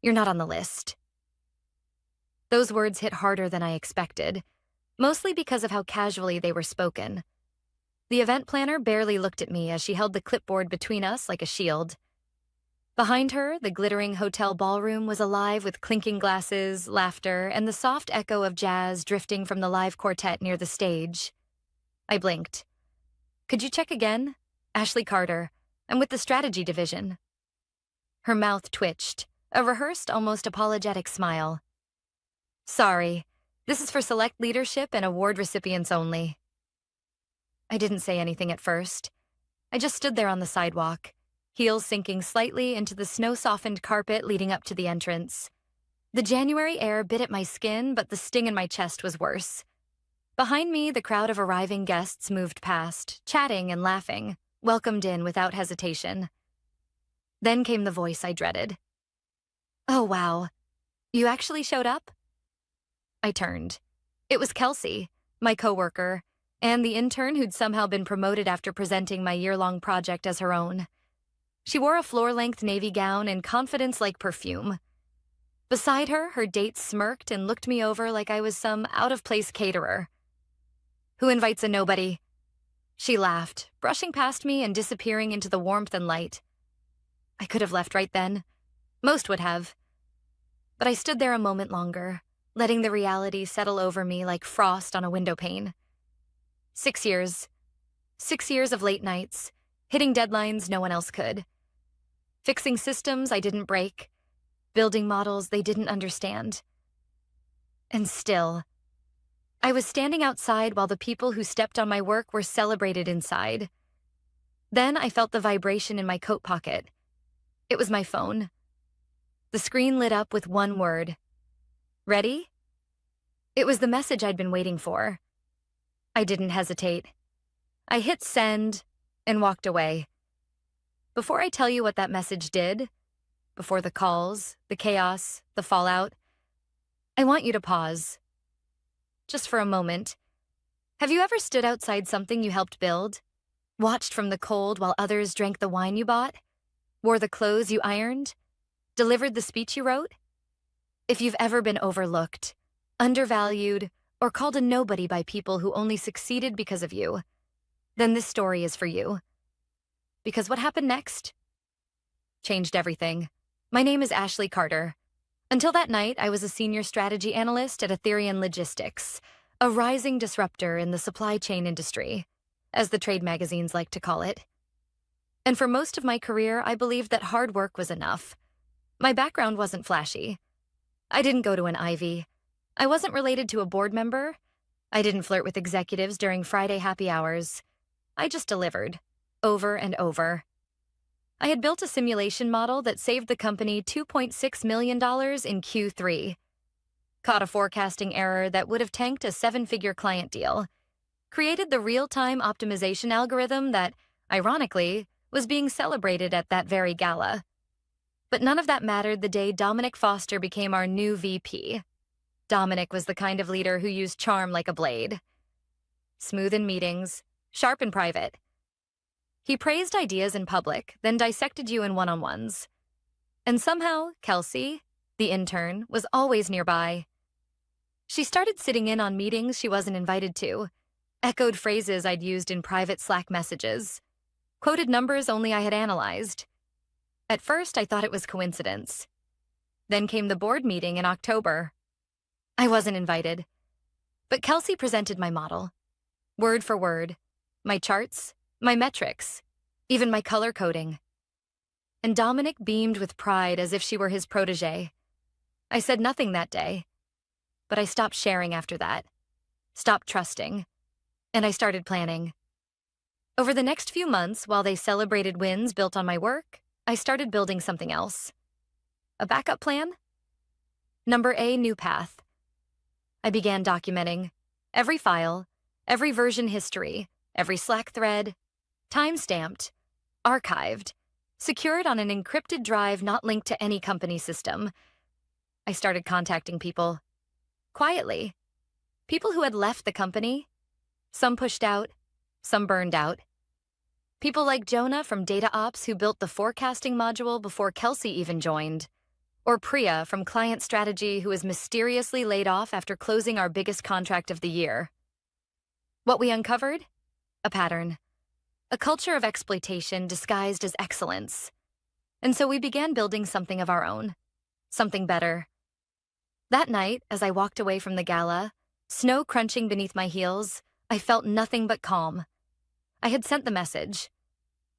You're not on the list. Those words hit harder than I expected, mostly because of how casually they were spoken. The event planner barely looked at me as she held the clipboard between us like a shield. Behind her, the glittering hotel ballroom was alive with clinking glasses, laughter, and the soft echo of jazz drifting from the live quartet near the stage. I blinked. Could you check again? Ashley Carter. I'm with the strategy division. Her mouth twitched, a rehearsed, almost apologetic smile. Sorry, this is for select leadership and award recipients only. I didn't say anything at first. I just stood there on the sidewalk, heels sinking slightly into the snow-softened carpet leading up to the entrance. The January air bit at my skin, but the sting in my chest was worse. Behind me, the crowd of arriving guests moved past, chatting and laughing, welcomed in without hesitation. Then came the voice I dreaded. Oh, wow. You actually showed up? I turned. It was Kelsey, my coworker, and the intern who'd somehow been promoted after presenting my year-long project as her own. She wore a floor-length navy gown and confidence like perfume. Beside her, her date smirked and looked me over like I was some out-of-place caterer. Who invites a nobody? She laughed, brushing past me and disappearing into the warmth and light. I could have left right then. Most would have. But I stood there a moment longer, letting the reality settle over me like frost on a window pane. 6 years. 6 years of late nights, hitting deadlines no one else could. Fixing systems I didn't break, building models they didn't understand. And still, I was standing outside while the people who stepped on my work were celebrated inside. Then I felt the vibration in my coat pocket. It was my phone. The screen lit up with one word. Ready? It was the message I'd been waiting for. I didn't hesitate. I hit send and walked away. Before I tell you what that message did, before the calls, the chaos, the fallout, I want you to pause. Just for a moment. Have you ever stood outside something you helped build? Watched from the cold while others drank the wine you bought? Wore the clothes you ironed? Delivered the speech you wrote? If you've ever been overlooked, undervalued, or called a nobody by people who only succeeded because of you, then this story is for you. Because what happened next changed everything. My name is Ashley Carter. Until that night, I was a senior strategy analyst at Ethereum Logistics, a rising disruptor in the supply chain industry, as the trade magazines like to call it. And for most of my career, I believed that hard work was enough. My background wasn't flashy. I didn't go to an Ivy. I wasn't related to a board member. I didn't flirt with executives during Friday happy hours. I just delivered, over and over. I had built a simulation model that saved the company $2.6 million in Q3, caught a forecasting error that would have tanked a seven-figure client deal, created the real-time optimization algorithm that, ironically, was being celebrated at that very gala. But none of that mattered the day Dominic Foster became our new VP. Dominic was the kind of leader who used charm like a blade. Smooth in meetings, sharp in private. He praised ideas in public, then dissected you in one-on-ones. And somehow, Kelsey, the intern, was always nearby. She started sitting in on meetings she wasn't invited to, echoed phrases I'd used in private Slack messages, quoted numbers only I had analyzed. At first, I thought it was coincidence. Then came the board meeting in October. I wasn't invited. But Kelsey presented my model. Word for word. My charts, my metrics, even my color coding. And Dominic beamed with pride as if she were his protege. I said nothing that day. But I stopped sharing after that. Stopped trusting. And I started planning. Over the next few months, while they celebrated wins built on my work, I started building something else. A backup plan? Number A, new path. I began documenting every file, every version history, every Slack thread, time-stamped, archived, secured on an encrypted drive not linked to any company system. I started contacting people. Quietly. People who had left the company. Some pushed out, some burned out. People like Jonah from Data Ops who built the forecasting module before Kelsey even joined. Or Priya from client strategy, who was mysteriously laid off after closing our biggest contract of the year. What we uncovered? A pattern. A culture of exploitation disguised as excellence. And so we began building something of our own. Something better. That night, as I walked away from the gala, snow crunching beneath my heels, I felt nothing but calm. I had sent the message.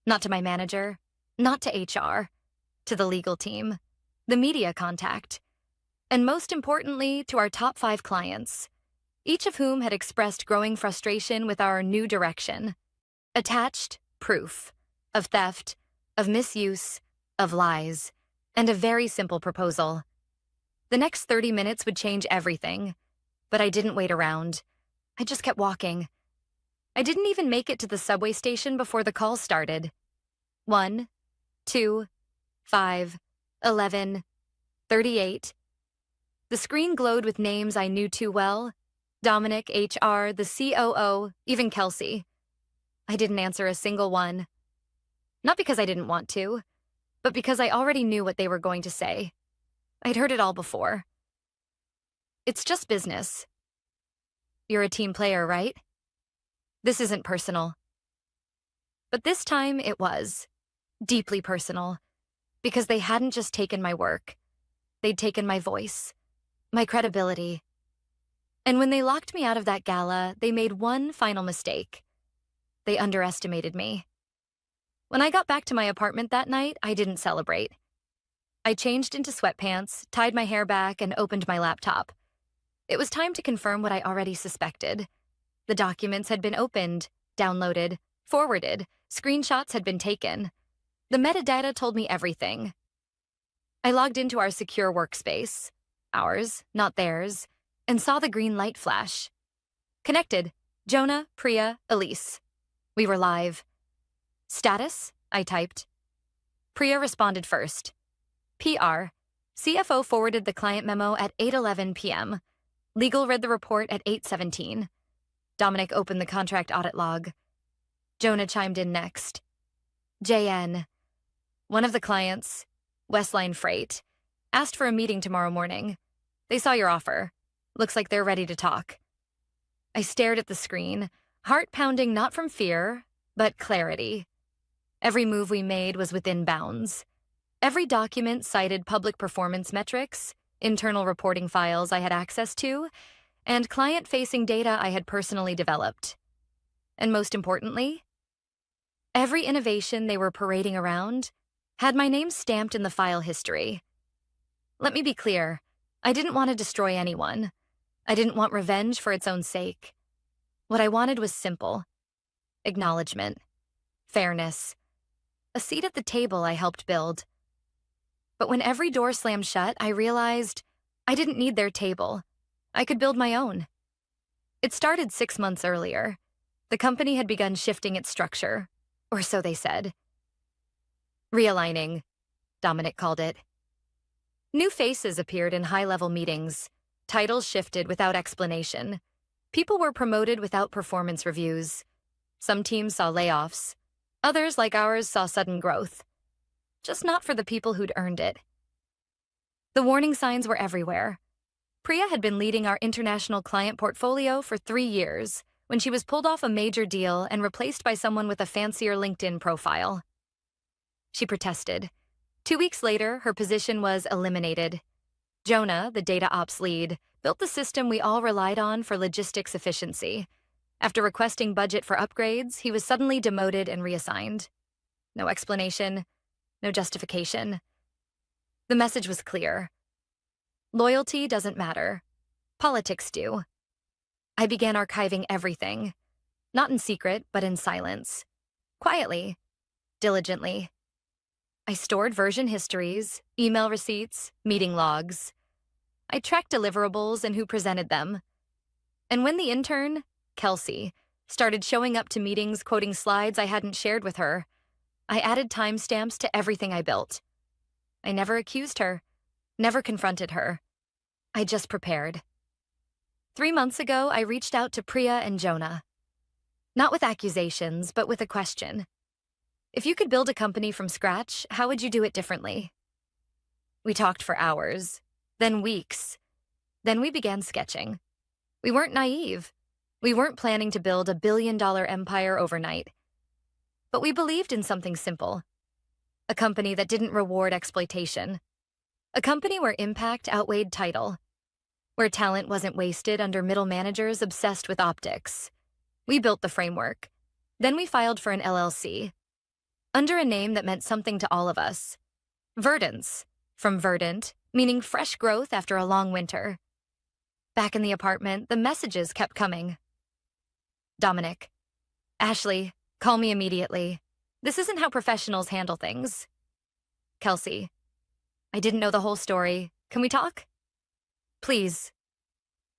Not to my manager, not to HR, to the legal team, the media contact, and most importantly, to our top 5 clients, each of whom had expressed growing frustration with our new direction. Attached proof of theft, of misuse, of lies, and a very simple proposal. The next 30 minutes would change everything, but I didn't wait around. I just kept walking. I didn't even make it to the subway station before the call started. 1, 2, 5, 11, 38. The screen glowed with names I knew too well. Dominic, HR, the COO, even Kelsey. I didn't answer a single one. Not because I didn't want to, but because I already knew what they were going to say. I'd heard it all before. It's just business. You're a team player, right? This isn't personal. But this time it was. Deeply personal. Because they hadn't just taken my work. They'd taken my voice. My credibility. And when they locked me out of that gala, they made one final mistake. They underestimated me. When I got back to my apartment that night, I didn't celebrate. I changed into sweatpants, tied my hair back, and opened my laptop. It was time to confirm what I already suspected. The documents had been opened, downloaded, forwarded, screenshots had been taken. The metadata told me everything. I logged into our secure workspace, ours, not theirs, and saw the green light flash. Connected, Jonah, Priya, Elise. We were live. Status? I typed. Priya responded first. PR. CFO forwarded the client memo at 8:11 p.m. Legal read the report at 8:17. Dominic opened the contract audit log. Jonah chimed in next. JN. One of the clients, Westline Freight, asked for a meeting tomorrow morning. They saw your offer. Looks like they're ready to talk. I stared at the screen, heart pounding not from fear, but clarity. Every move we made was within bounds. Every document cited public performance metrics, internal reporting files I had access to, and client-facing data I had personally developed. And most importantly, every innovation they were parading around had my name stamped in the file history. Let me be clear, I didn't want to destroy anyone. I didn't want revenge for its own sake. What I wanted was simple. Acknowledgement. Fairness. A seat at the table I helped build. But when every door slammed shut, I realized I didn't need their table. I could build my own. It started 6 months earlier. The company had begun shifting its structure, or so they said. Realigning, Dominic called it. New faces appeared in high-level meetings. Titles shifted without explanation. People were promoted without performance reviews. Some teams saw layoffs. Others, like ours, saw sudden growth. Just not for the people who'd earned it. The warning signs were everywhere. Priya had been leading our international client portfolio for 3 years when she was pulled off a major deal and replaced by someone with a fancier LinkedIn profile. She protested. 2 weeks later, her position was eliminated. Jonah, the data ops lead, built the system we all relied on for logistics efficiency. After requesting budget for upgrades, he was suddenly demoted and reassigned. No explanation, no justification. The message was clear. Loyalty doesn't matter. Politics do. I began archiving everything. Not in secret, but in silence. Quietly. Diligently. I stored version histories, email receipts, meeting logs. I tracked deliverables and who presented them. And when the intern, Kelsey, started showing up to meetings quoting slides I hadn't shared with her, I added timestamps to everything I built. I never accused her, never confronted her. I just prepared. 3 months ago, I reached out to Priya and Jonah. Not with accusations, but with a question. If you could build a company from scratch, how would you do it differently? We talked for hours, then weeks. Then we began sketching. We weren't naive. We weren't planning to build a billion-dollar empire overnight. But we believed in something simple. A company that didn't reward exploitation. A company where impact outweighed title. Where talent wasn't wasted under middle managers obsessed with optics. We built the framework. Then we filed for an LLC. Under a name that meant something to all of us. Verdance, from verdant, meaning fresh growth after a long winter. Back in the apartment, the messages kept coming. Dominic. Ashley, call me immediately. This isn't how professionals handle things. Kelsey. I didn't know the whole story. Can we talk? Please.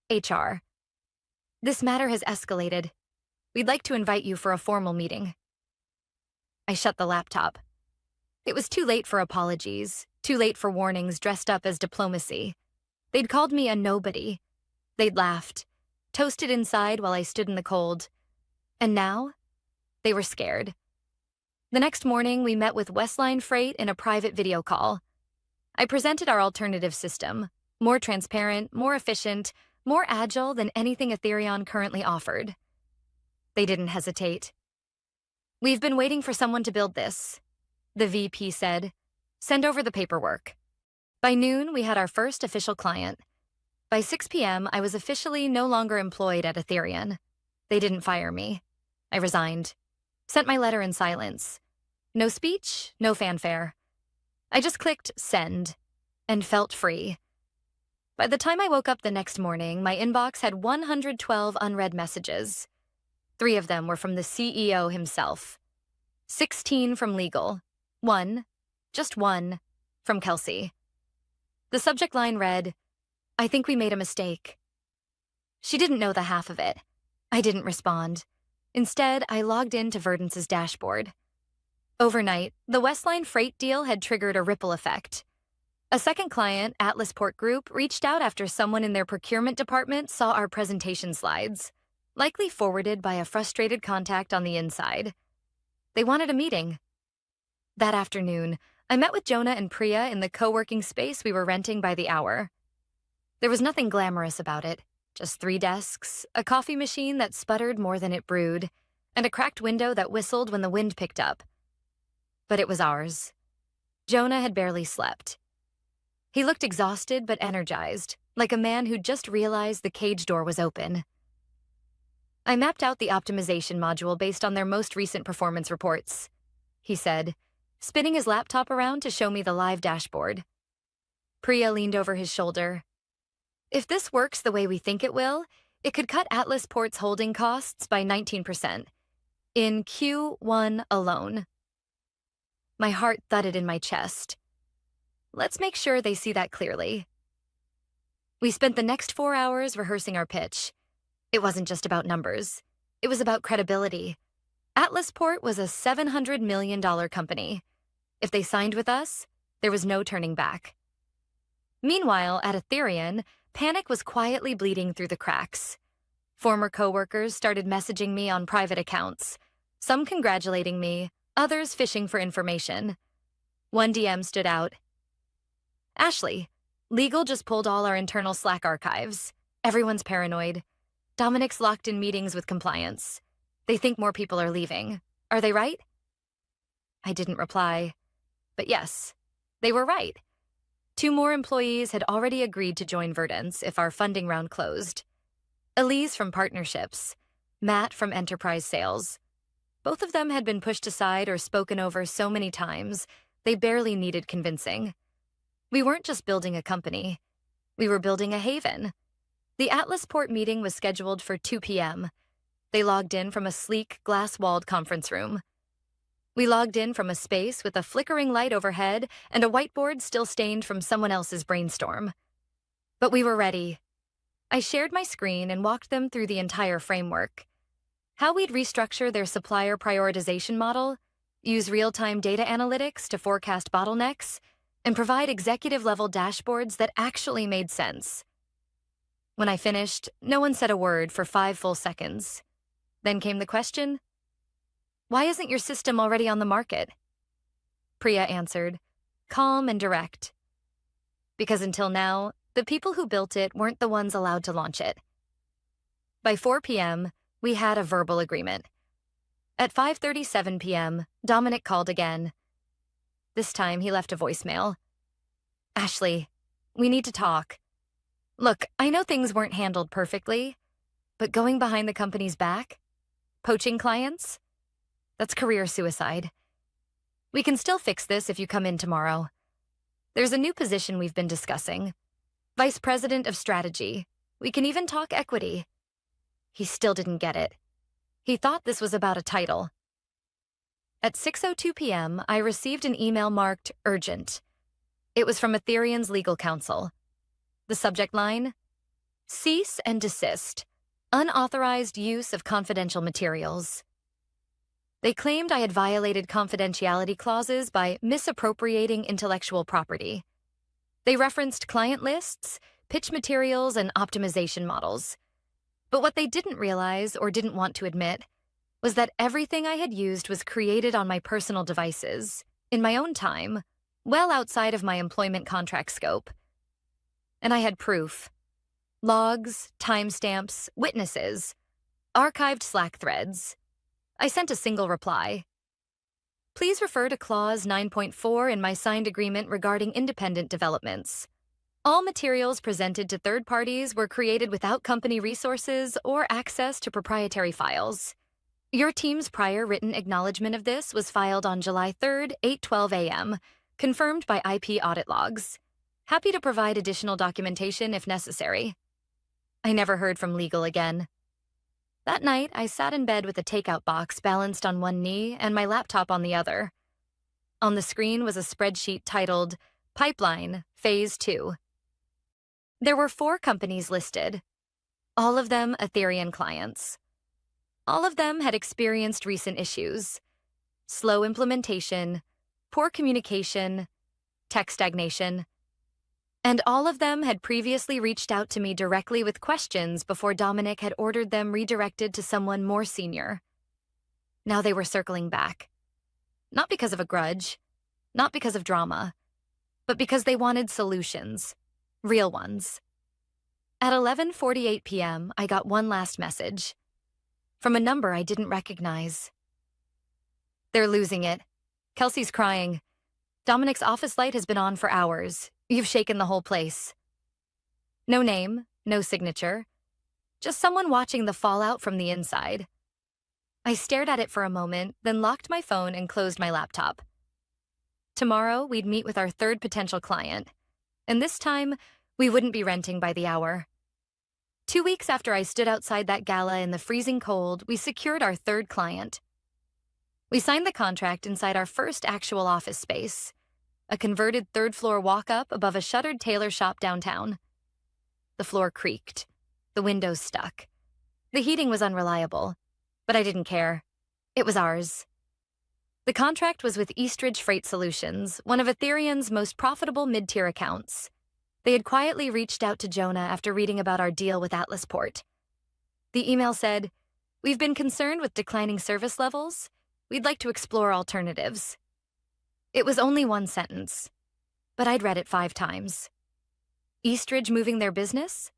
HR. This matter has escalated. We'd like to invite you for a formal meeting. I shut the laptop. It was too late for apologies, too late for warnings dressed up as diplomacy. They'd called me a nobody. They'd laughed, toasted inside while I stood in the cold. And now, they were scared. The next morning, we met with Westline Freight in a private video call. I presented our alternative system, more transparent, more efficient, more agile than anything Ethereum currently offered. They didn't hesitate. We've been waiting for someone to build this, the VP said. Send over the paperwork. By noon, we had our first official client. By 6 p.m., I was officially no longer employed at Ethereum. They didn't fire me. I resigned. Sent my letter in silence. No speech, no fanfare. I just clicked send and felt free. By the time I woke up the next morning, my inbox had 112 unread messages. 3 of them were from the CEO himself. 16 from legal. 1, just 1, from Kelsey. The subject line read, I think we made a mistake. She didn't know the half of it. I didn't respond. Instead, I logged into Verdance's dashboard. Overnight, the Westline Freight deal had triggered a ripple effect. A second client, Atlas Port Group, reached out after someone in their procurement department saw our presentation slides, likely forwarded by a frustrated contact on the inside. They wanted a meeting. That afternoon, I met with Jonah and Priya in the co-working space we were renting by the hour. There was nothing glamorous about it, just 3 desks, a coffee machine that sputtered more than it brewed, and a cracked window that whistled when the wind picked up. But it was ours. Jonah had barely slept. He looked exhausted but energized, like a man who'd just realized the cage door was open. I mapped out the optimization module based on their most recent performance reports, he said, spinning his laptop around to show me the live dashboard. Priya leaned over his shoulder. If this works the way we think it will, it could cut Atlas Port's holding costs by 19%. In Q1 alone. My heart thudded in my chest. Let's make sure they see that clearly. We spent the next 4 hours rehearsing our pitch. It wasn't just about numbers. It was about credibility. Atlas Port was a $700 million company. If they signed with us, there was no turning back. Meanwhile, at Ethereum, panic was quietly bleeding through the cracks. Former coworkers started messaging me on private accounts, some congratulating me, others fishing for information. One DM stood out. Ashley, legal just pulled all our internal Slack archives. Everyone's paranoid. Dominic's locked in meetings with compliance. They think more people are leaving. Are they right? I didn't reply. But yes, they were right. 2 more employees had already agreed to join Verdance if our funding round closed. Elise from partnerships, Matt from enterprise sales. Both of them had been pushed aside or spoken over so many times, they barely needed convincing. We weren't just building a company. We were building a haven. The Atlas Port meeting was scheduled for 2 p.m. They logged in from a sleek, glass-walled conference room. We logged in from a space with a flickering light overhead and a whiteboard still stained from someone else's brainstorm. But we were ready. I shared my screen and walked them through the entire framework. How we'd restructure their supplier prioritization model, use real-time data analytics to forecast bottlenecks, and provide executive-level dashboards that actually made sense. When I finished, no one said a word for 5 full seconds. Then came the question, why isn't your system already on the market? Priya answered, calm and direct. because until now, the people who built it weren't the ones allowed to launch it. By 4 p.m., we had a verbal agreement. At 5:37 p.m., Dominic called again. This time, he left a voicemail. "Ashley, we need to talk. Look, I know things weren't handled perfectly, but going behind the company's back, poaching clients, that's career suicide. We can still fix this if you come in tomorrow. There's a new position we've been discussing. Vice President of Strategy. We can even talk equity." He still didn't get it. He thought this was about a title. At 6:02 p.m., I received an email marked urgent. It was from Ethereum's legal counsel. The subject line: cease and desist. Unauthorized use of confidential materials. They claimed I had violated confidentiality clauses by misappropriating intellectual property. They referenced client lists, pitch materials, and optimization models. But what they didn't realize or didn't want to admit was that everything I had used was created on my personal devices, in my own time, well outside of my employment contract scope. And I had proof. Logs, timestamps, witnesses, archived Slack threads. I sent a single reply. Please refer to Clause 9.4 in my signed agreement regarding independent developments. All materials presented to third parties were created without company resources or access to proprietary files. Your team's prior written acknowledgement of this was filed on July 3rd, 8:12 a.m., confirmed by IP audit logs. Happy to provide additional documentation if necessary. I never heard from legal again. That night, I sat in bed with a takeout box balanced on one knee and my laptop on the other. On the screen was a spreadsheet titled Pipeline, Phase 2. There were 4 companies listed, all of them Ethereum clients. All of them had experienced recent issues: slow implementation, poor communication, tech stagnation. And all of them had previously reached out to me directly with questions before Dominic had ordered them redirected to someone more senior. Now they were circling back. Not because of a grudge, not because of drama, but because they wanted solutions, real ones. At 11:48 p.m., I got one last message from a number I didn't recognize. "They're losing it. Kelsey's crying. Dominic's office light has been on for hours. You've shaken the whole place." No name, no signature, just someone watching the fallout from the inside. I stared at it for a moment, then locked my phone and closed my laptop. Tomorrow, we'd meet with our third potential client, and this time, we wouldn't be renting by the hour. 2 weeks after I stood outside that gala in the freezing cold, we secured our third client. We signed the contract inside our first actual office space, a converted third-floor walk-up above a shuttered tailor shop downtown. The floor creaked. The windows stuck. The heating was unreliable, but I didn't care. It was ours. The contract was with Eastridge Freight Solutions, one of Ethereum's most profitable mid-tier accounts. They had quietly reached out to Jonah after reading about our deal with Atlasport. The email said, "We've been concerned with declining service levels. We'd like to explore alternatives." It was only one sentence, but I'd read it 5 times. Eastridge moving their business?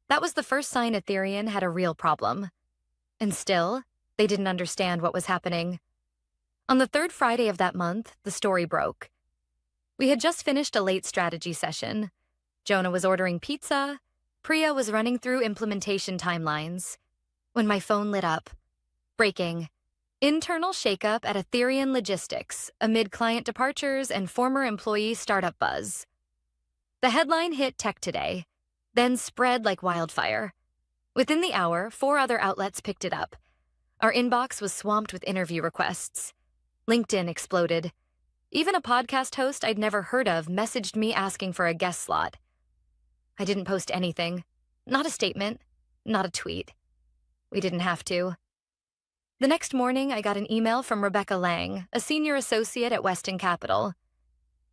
That was the first sign Ethereum had a real problem. And still, they didn't understand what was happening. On the 3rd Friday of that month, the story broke. We had just finished a late strategy session. Jonah was ordering pizza. Priya was running through implementation timelines. When my phone lit up. Breaking. Internal shakeup at Ethereum Logistics amid client departures and former employee startup buzz. The headline hit Tech Today, then spread like wildfire. Within the hour, 4 other outlets picked it up. Our inbox was swamped with interview requests. LinkedIn exploded. Even a podcast host I'd never heard of messaged me asking for a guest slot. I didn't post anything. Not a statement. Not a tweet. We didn't have to. The next morning, I got an email from Rebecca Lang, a senior associate at Weston Capital.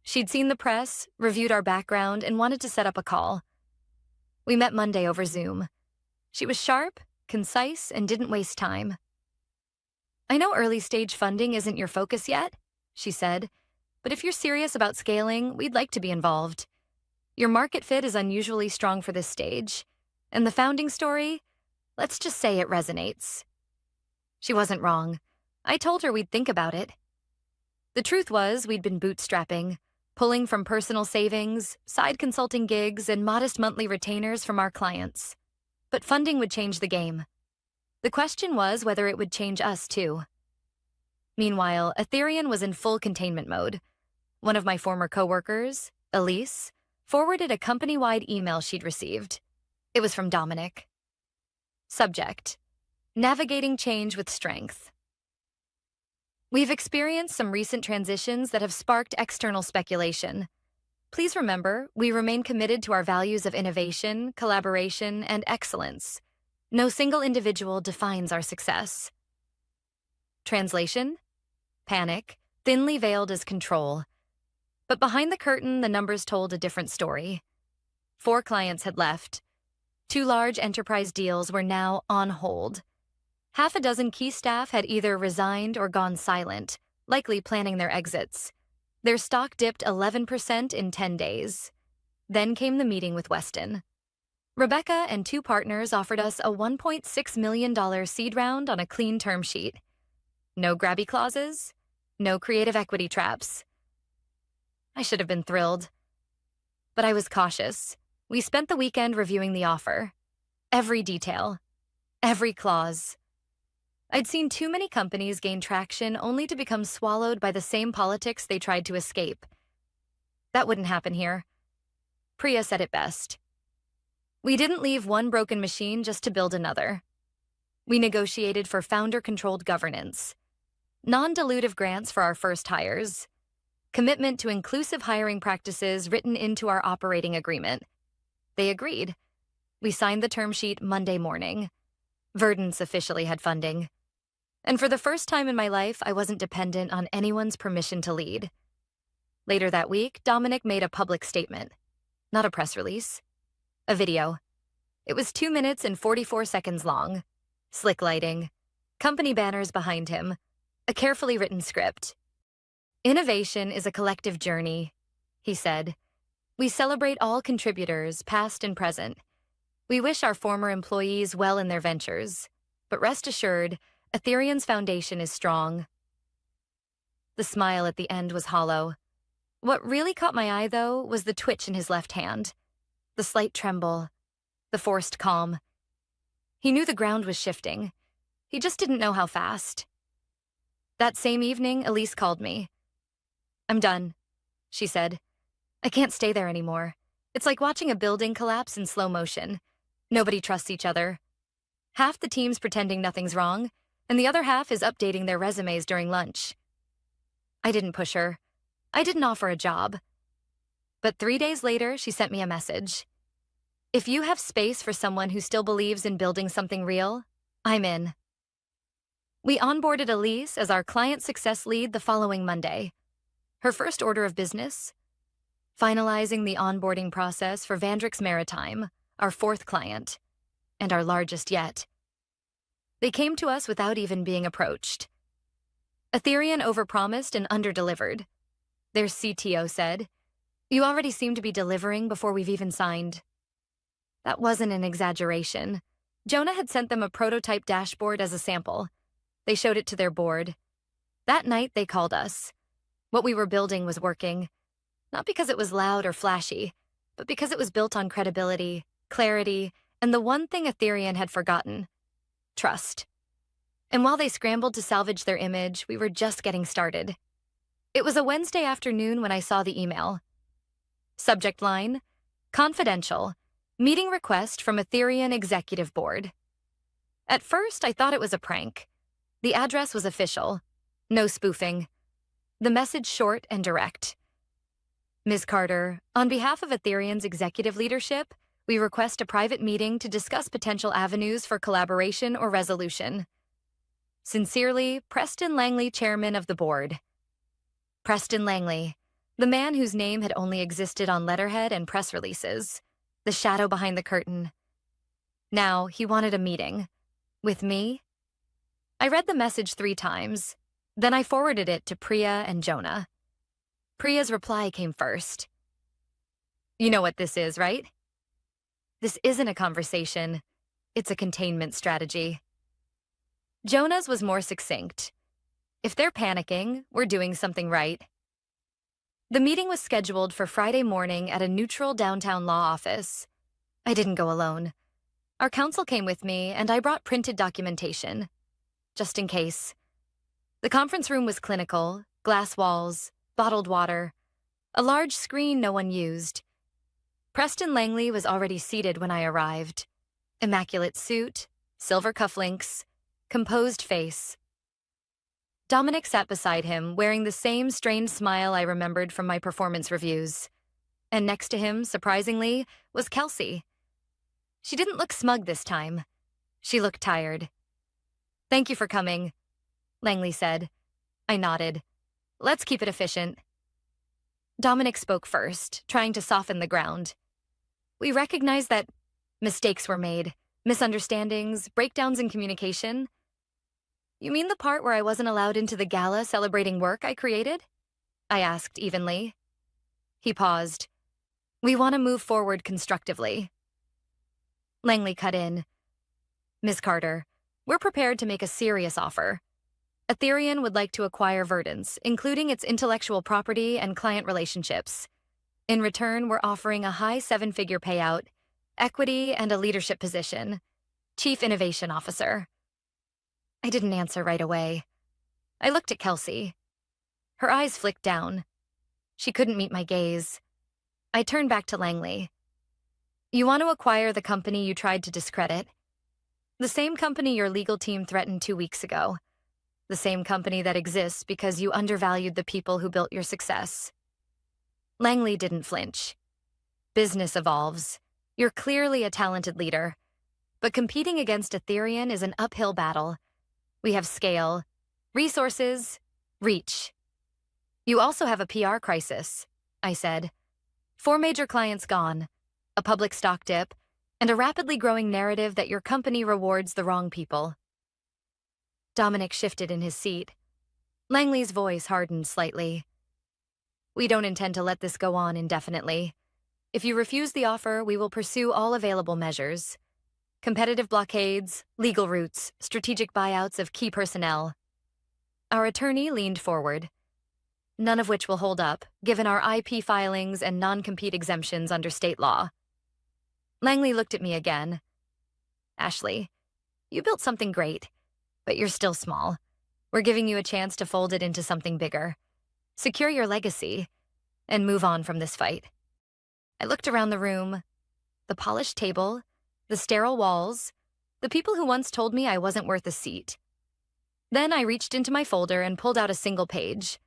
She'd seen the press, reviewed our background, and wanted to set up a call. We met Monday over Zoom. She was sharp, concise, and didn't waste time. "I know early-stage funding isn't your focus yet," she said, "but if you're serious about scaling, we'd like to be involved. Your market fit is unusually strong for this stage. And the founding story, let's just say it resonates. She wasn't wrong. I told her we'd think about it. The truth was, we'd been bootstrapping, pulling from personal savings, side consulting gigs, and modest monthly retainers from our clients. But funding would change the game. The question was whether it would change us too. Meanwhile, Ethereum was in full containment mode. One of my former coworkers, Elise, forwarded a company-wide email she'd received. It was from Dominic. Subject: Navigating change with strength. We've experienced some recent transitions that have sparked external speculation. Please remember, we remain committed to our values of innovation, collaboration, and excellence. No single individual defines our success. Translation: Panic, thinly veiled as control. But behind the curtain, the numbers told a different story. 4 clients had left. 2 large enterprise deals were now on hold. Half a dozen key staff had either resigned or gone silent, likely planning their exits. Their stock dipped 11% in 10 days. Then came the meeting with Weston. Rebecca and 2 partners offered us a $1.6 million seed round on a clean term sheet. No grabby clauses, no creative equity traps. I should have been thrilled. But I was cautious. We spent the weekend reviewing the offer. Every detail. Every clause. I'd seen too many companies gain traction only to become swallowed by the same politics they tried to escape. That wouldn't happen here. Priya said it best. We didn't leave one broken machine just to build another. We negotiated for founder-controlled governance, non-dilutive grants for our first hires, commitment to inclusive hiring practices written into our operating agreement. They agreed. We signed the term sheet Monday morning. Verdance officially had funding. And for the first time in my life, I wasn't dependent on anyone's permission to lead. Later that week, Dominic made a public statement. Not a press release. A video. It was 2 minutes and 44 seconds long. Slick lighting. Company banners behind him. A carefully written script. Innovation is a collective journey, he said. We celebrate all contributors, past and present. We wish our former employees well in their ventures. But rest assured, Ethereum's foundation is strong. The smile at the end was hollow. What really caught my eye, though, was the twitch in his left hand. The slight tremble. The forced calm. He knew the ground was shifting. He just didn't know how fast. That same evening, Elise called me. I'm done, she said. I can't stay there anymore. It's like watching a building collapse in slow motion. Nobody trusts each other. Half the team's pretending nothing's wrong, and the other half is updating their resumes during lunch. I didn't push her. I didn't offer a job. But 3 days later, she sent me a message. If you have space for someone who still believes in building something real, I'm in. We onboarded Elise as our client success lead the following Monday. Her first order of business? Finalizing the onboarding process for Vandrix Maritime, our 4th client, and our largest yet. They came to us without even being approached. Ethereum overpromised and underdelivered. Their CTO said, "You already seem to be delivering before we've even signed." That wasn't an exaggeration. Jonah had sent them a prototype dashboard as a sample. They showed it to their board. That night, they called us. What we were building was working. Not because it was loud or flashy, but because it was built on credibility, clarity, and the one thing Ethereum had forgotten: trust. And while they scrambled to salvage their image, we were just getting started. It was a Wednesday afternoon when I saw the email. Subject line: Confidential. Meeting request from Ethereum Executive Board. At first, I thought it was a prank. The address was official. No spoofing. The message short and direct. Ms. Carter, on behalf of Ethereum's executive leadership, we request a private meeting to discuss potential avenues for collaboration or resolution. Sincerely, Preston Langley, Chairman of the Board. Preston Langley, the man whose name had only existed on letterhead and press releases, the shadow behind the curtain. Now, he wanted a meeting. With me? I read the message 3 times. Then I forwarded it to Priya and Jonah. Priya's reply came first. You know what this is, right? This isn't a conversation. It's a containment strategy. Jonah's was more succinct. If they're panicking, we're doing something right. The meeting was scheduled for Friday morning at a neutral downtown law office. I didn't go alone. Our counsel came with me, and I brought printed documentation, just in case. The conference room was clinical, glass walls, bottled water, a large screen no one used. Preston Langley was already seated when I arrived. Immaculate suit, silver cufflinks, composed face. Dominic sat beside him, wearing the same strained smile I remembered from my performance reviews. And next to him, surprisingly, was Kelsey. She didn't look smug this time. She looked tired. "Thank you for coming," Langley said. I nodded. "Let's keep it efficient." Dominic spoke first, trying to soften the ground. "We recognize that mistakes were made, misunderstandings, breakdowns in communication." "You mean the part where I wasn't allowed into the gala celebrating work I created?" I asked evenly. He paused. "We want to move forward constructively." Langley cut in. "Ms. Carter, we're prepared to make a serious offer. Ethereum would like to acquire Verdance, including its intellectual property and client relationships. In return, we're offering a high seven-figure payout, equity, and a leadership position. Chief Innovation Officer." I didn't answer right away. I looked at Kelsey. Her eyes flicked down. She couldn't meet my gaze. I turned back to Langley. "You want to acquire the company you tried to discredit? The same company your legal team threatened 2 weeks ago. The same company that exists because you undervalued the people who built your success." Langley didn't flinch. "Business evolves. You're clearly a talented leader. But competing against Ethereum is an uphill battle. We have scale, resources, reach. You also have a PR crisis," I said. 4 major clients gone, a public stock dip, and a rapidly growing narrative that your company rewards the wrong people." Dominic shifted in his seat. Langley's voice hardened slightly. "We don't intend to let this go on indefinitely. If you refuse the offer, we will pursue all available measures. Competitive blockades, legal routes, strategic buyouts of key personnel." Our attorney leaned forward. "None of which will hold up, given our IP filings and non-compete exemptions under state law." Langley looked at me again. "Ashley, you built something great, but you're still small. We're giving you a chance to fold it into something bigger. Secure your legacy, and move on from this fight." I looked around the room. The polished table, the sterile walls, the people who once told me I wasn't worth a seat. Then I reached into my folder and pulled out a single page.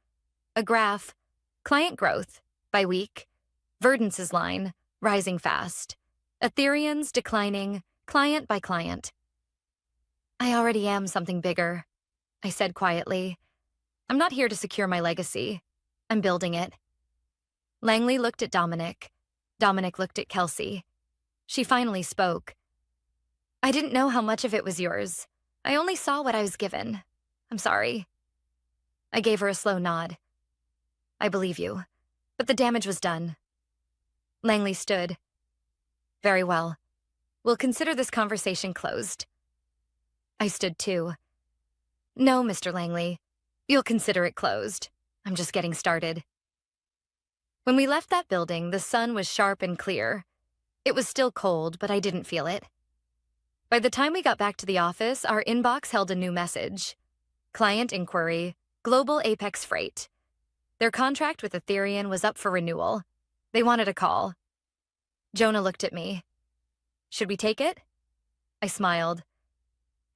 A graph, client growth, by week, Verdance's line, rising fast, Ethereum's declining, client by client. "I already am something bigger," I said quietly. "I'm not here to secure my legacy. I'm building it." Langley looked at Dominic. Dominic looked at Kelsey. She finally spoke. "I didn't know how much of it was yours. I only saw what I was given. I'm sorry." I gave her a slow nod. "I believe you, but the damage was done." Langley stood. "Very well. We'll consider this conversation closed." I stood too. "No, Mr. Langley. You'll consider it closed. I'm just getting started." When we left that building, the sun was sharp and clear. It was still cold, but I didn't feel it. By the time we got back to the office, our inbox held a new message. Client inquiry, Global Apex Freight. Their contract with Ethereum was up for renewal. They wanted a call. Jonah looked at me. "Should we take it?" I smiled.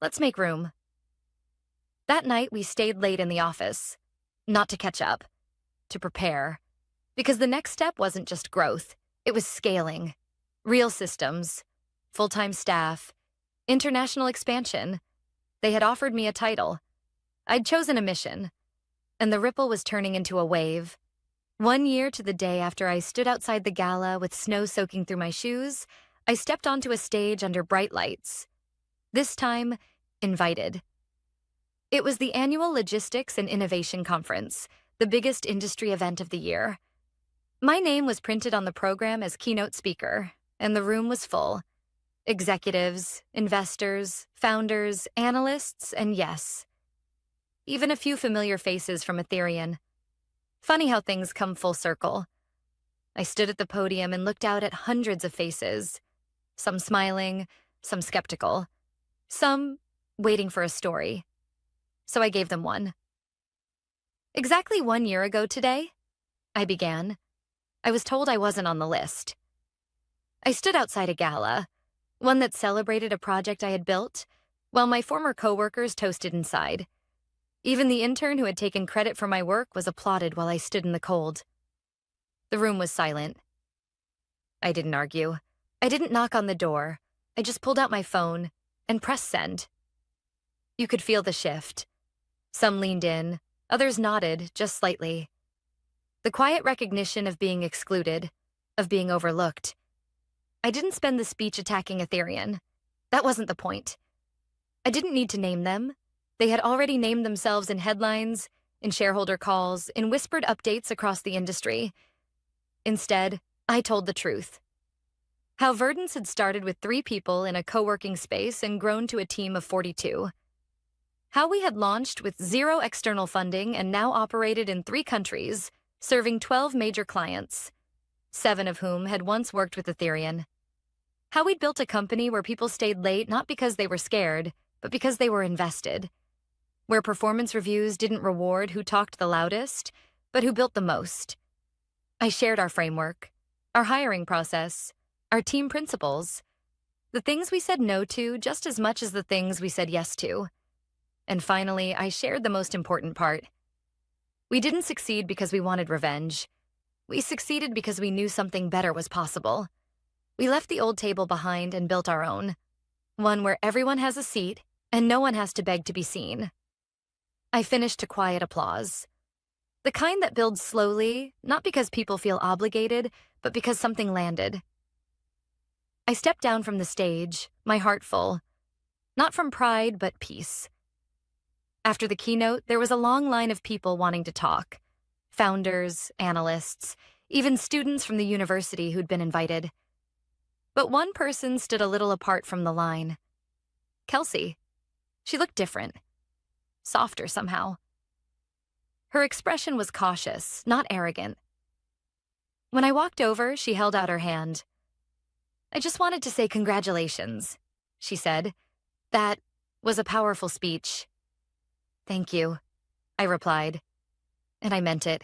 "Let's make room." That night, we stayed late in the office. Not to catch up, to prepare. Because the next step wasn't just growth, it was scaling. Real systems, full-time staff, international expansion. They had offered me a title. I'd chosen a mission, and the ripple was turning into a wave. 1 year to the day after I stood outside the gala with snow soaking through my shoes, I stepped onto a stage under bright lights. This time, invited. It was the annual Logistics and Innovation Conference, the biggest industry event of the year. My name was printed on the program as keynote speaker, and the room was full. Executives, investors, founders, analysts, and yes, even a few familiar faces from Ethereum. Funny how things come full circle. I stood at the podium and looked out at hundreds of faces, some smiling, some skeptical, some waiting for a story. So I gave them one. Exactly 1 year ago today, I began. I was told I wasn't on the list. I stood outside a gala, one that celebrated a project I had built, while my former coworkers toasted inside. Even the intern who had taken credit for my work was applauded while I stood in the cold. The room was silent. I didn't argue. I didn't knock on the door. I just pulled out my phone and pressed send. You could feel the shift. Some leaned in, others nodded, just slightly. The quiet recognition of being excluded, of being overlooked. I didn't spend the speech attacking Ethereum. That wasn't the point. I didn't need to name them. They had already named themselves in headlines, in shareholder calls, in whispered updates across the industry. Instead, I told the truth. How Verdance had started with 3 people in a co-working space and grown to a team of 42. How we had launched with 0 external funding and now operated in 3 countries, serving 12 major clients, 7 of whom had once worked with Ethereum. How we'd built a company where people stayed late not because they were scared, but because they were invested. Where performance reviews didn't reward who talked the loudest, but who built the most. I shared our framework, our hiring process, our team principles, the things we said no to just as much as the things we said yes to. And finally, I shared the most important part. We didn't succeed because we wanted revenge. We succeeded because we knew something better was possible. We left the old table behind and built our own. One where everyone has a seat and no one has to beg to be seen. I finished to quiet applause. The kind that builds slowly, not because people feel obligated, but because something landed. I stepped down from the stage, my heart full. Not from pride, but peace. After the keynote, there was a long line of people wanting to talk. Founders, analysts, even students from the university who'd been invited. But one person stood a little apart from the line. Kelsey. She looked different. Softer somehow. Her expression was cautious, not arrogant. When I walked over, she held out her hand. I just wanted to say congratulations, she said. That was a powerful speech. Thank you, I replied. And I meant it.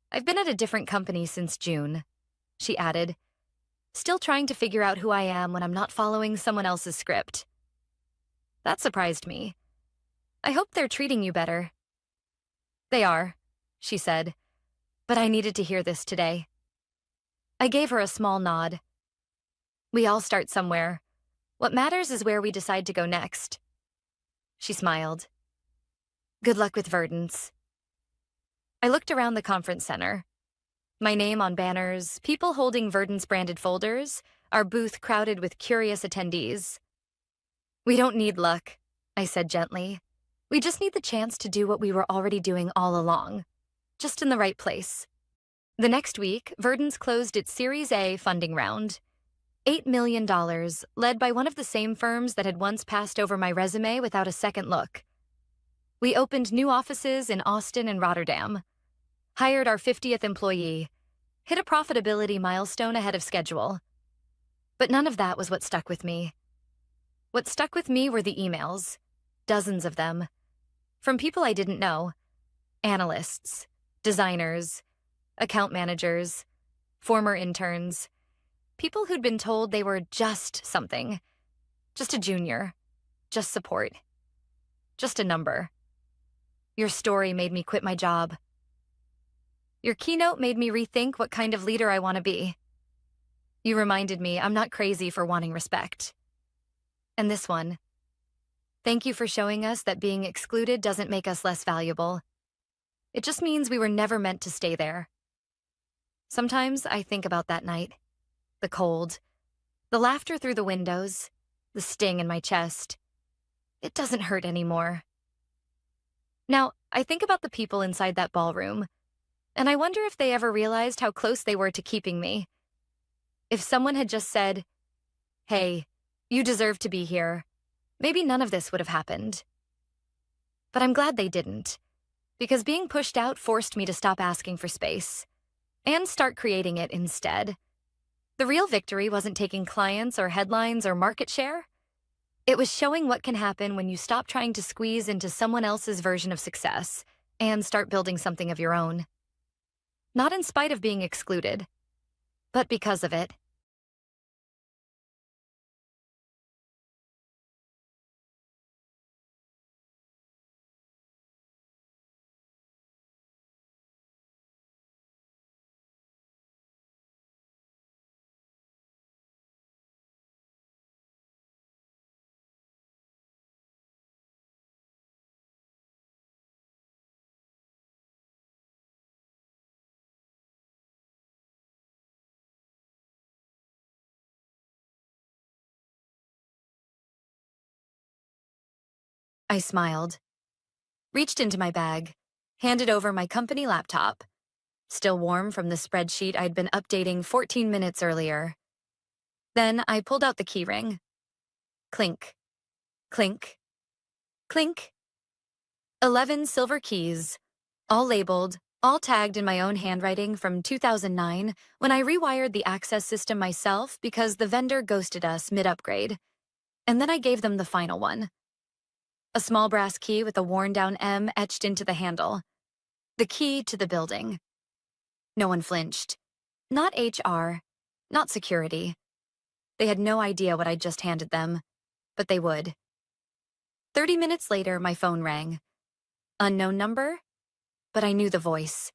I've been at a different company since June, she added. Still trying to figure out who I am when I'm not following someone else's script. That surprised me. I hope they're treating you better. They are, she said, but I needed to hear this today. I gave her a small nod. We all start somewhere. What matters is where we decide to go next. She smiled. Good luck with Verdance. I looked around the conference center. My name on banners, people holding Verdance-branded folders, our booth crowded with curious attendees. We don't need luck, I said gently. We just need the chance to do what we were already doing all along, just in the right place. The next week, Verdance closed its Series A funding round. $8 million, led by one of the same firms that had once passed over my resume without a second look. We opened new offices in Austin and Rotterdam, hired our 50th employee, hit a profitability milestone ahead of schedule. But none of that was what stuck with me. What stuck with me were the emails, dozens of them, from people I didn't know, analysts, designers, account managers, former interns, people who'd been told they were just something, just a junior, just support, just a number. Your story made me quit my job. Your keynote made me rethink what kind of leader I want to be. You reminded me I'm not crazy for wanting respect. And this one. Thank you for showing us that being excluded doesn't make us less valuable. It just means we were never meant to stay there. Sometimes I think about that night. The cold, the laughter through the windows, the sting in my chest. It doesn't hurt anymore. Now, I think about the people inside that ballroom. And I wonder if they ever realized how close they were to keeping me. If someone had just said, "Hey, you deserve to be here," maybe none of this would have happened. But I'm glad they didn't, because being pushed out forced me to stop asking for space and start creating it instead. The real victory wasn't taking clients or headlines or market share. It was showing what can happen when you stop trying to squeeze into someone else's version of success and start building something of your own. Not in spite of being excluded, but because of it. I smiled, reached into my bag, handed over my company laptop, still warm from the spreadsheet I'd been updating 14 minutes earlier. Then I pulled out the keyring. Clink, clink, clink. 11 silver keys, all labeled, all tagged in my own handwriting from 2009 when I rewired the access system myself because the vendor ghosted us mid-upgrade. And then I gave them the final one. A small brass key with a worn-down M etched into the handle. The key to the building. No one flinched. Not HR, not security. They had no idea what I'd just handed them, but they would. 30 minutes later, my phone rang. Unknown number, but I knew the voice.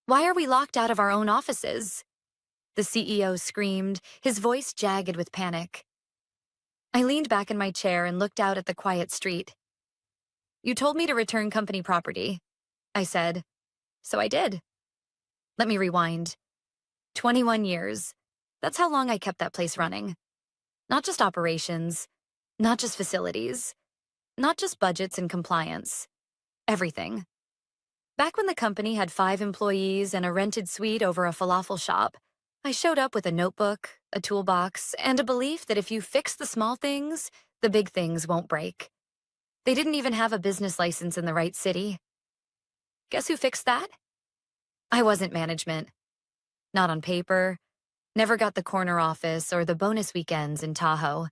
"Why are we locked out of our own offices?" The CEO screamed, his voice jagged with panic. I leaned back in my chair and looked out at the quiet street. "You told me to return company property," I said. "So I did." Let me rewind. 21 years. That's how long I kept that place running. Not just operations, not just facilities, not just budgets and compliance. Everything. Back when the company had 5 employees and a rented suite over a falafel shop, I showed up with a notebook, a toolbox, and a belief that if you fix the small things, the big things won't break. They didn't even have a business license in the right city. Guess who fixed that? I wasn't management. Not on paper. Never got the corner office or the bonus weekends in Tahoe.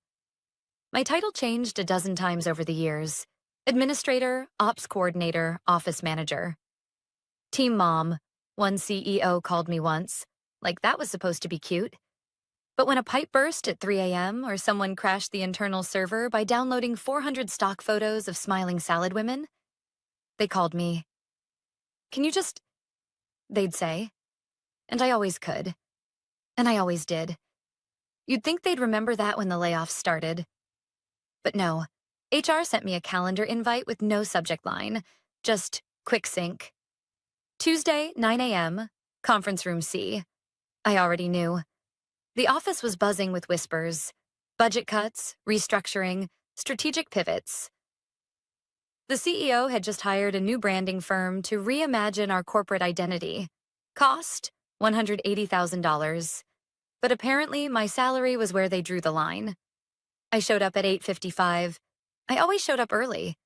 My title changed a dozen times over the years. Administrator, ops coordinator, office manager. Team mom, one CEO called me once, like that was supposed to be cute. But when a pipe burst at 3 a.m. or someone crashed the internal server by downloading 400 stock photos of smiling salad women, they called me. "Can you just," they'd say. And I always could. And I always did. You'd think they'd remember that when the layoffs started. But no, HR sent me a calendar invite with no subject line, just quick sync. Tuesday, 9 a.m., conference room C. I already knew. The office was buzzing with whispers. Budget cuts, restructuring, strategic pivots. The CEO had just hired a new branding firm to reimagine our corporate identity. Cost, $180,000. But apparently my salary was where they drew the line. I showed up at 8:55. I always showed up early.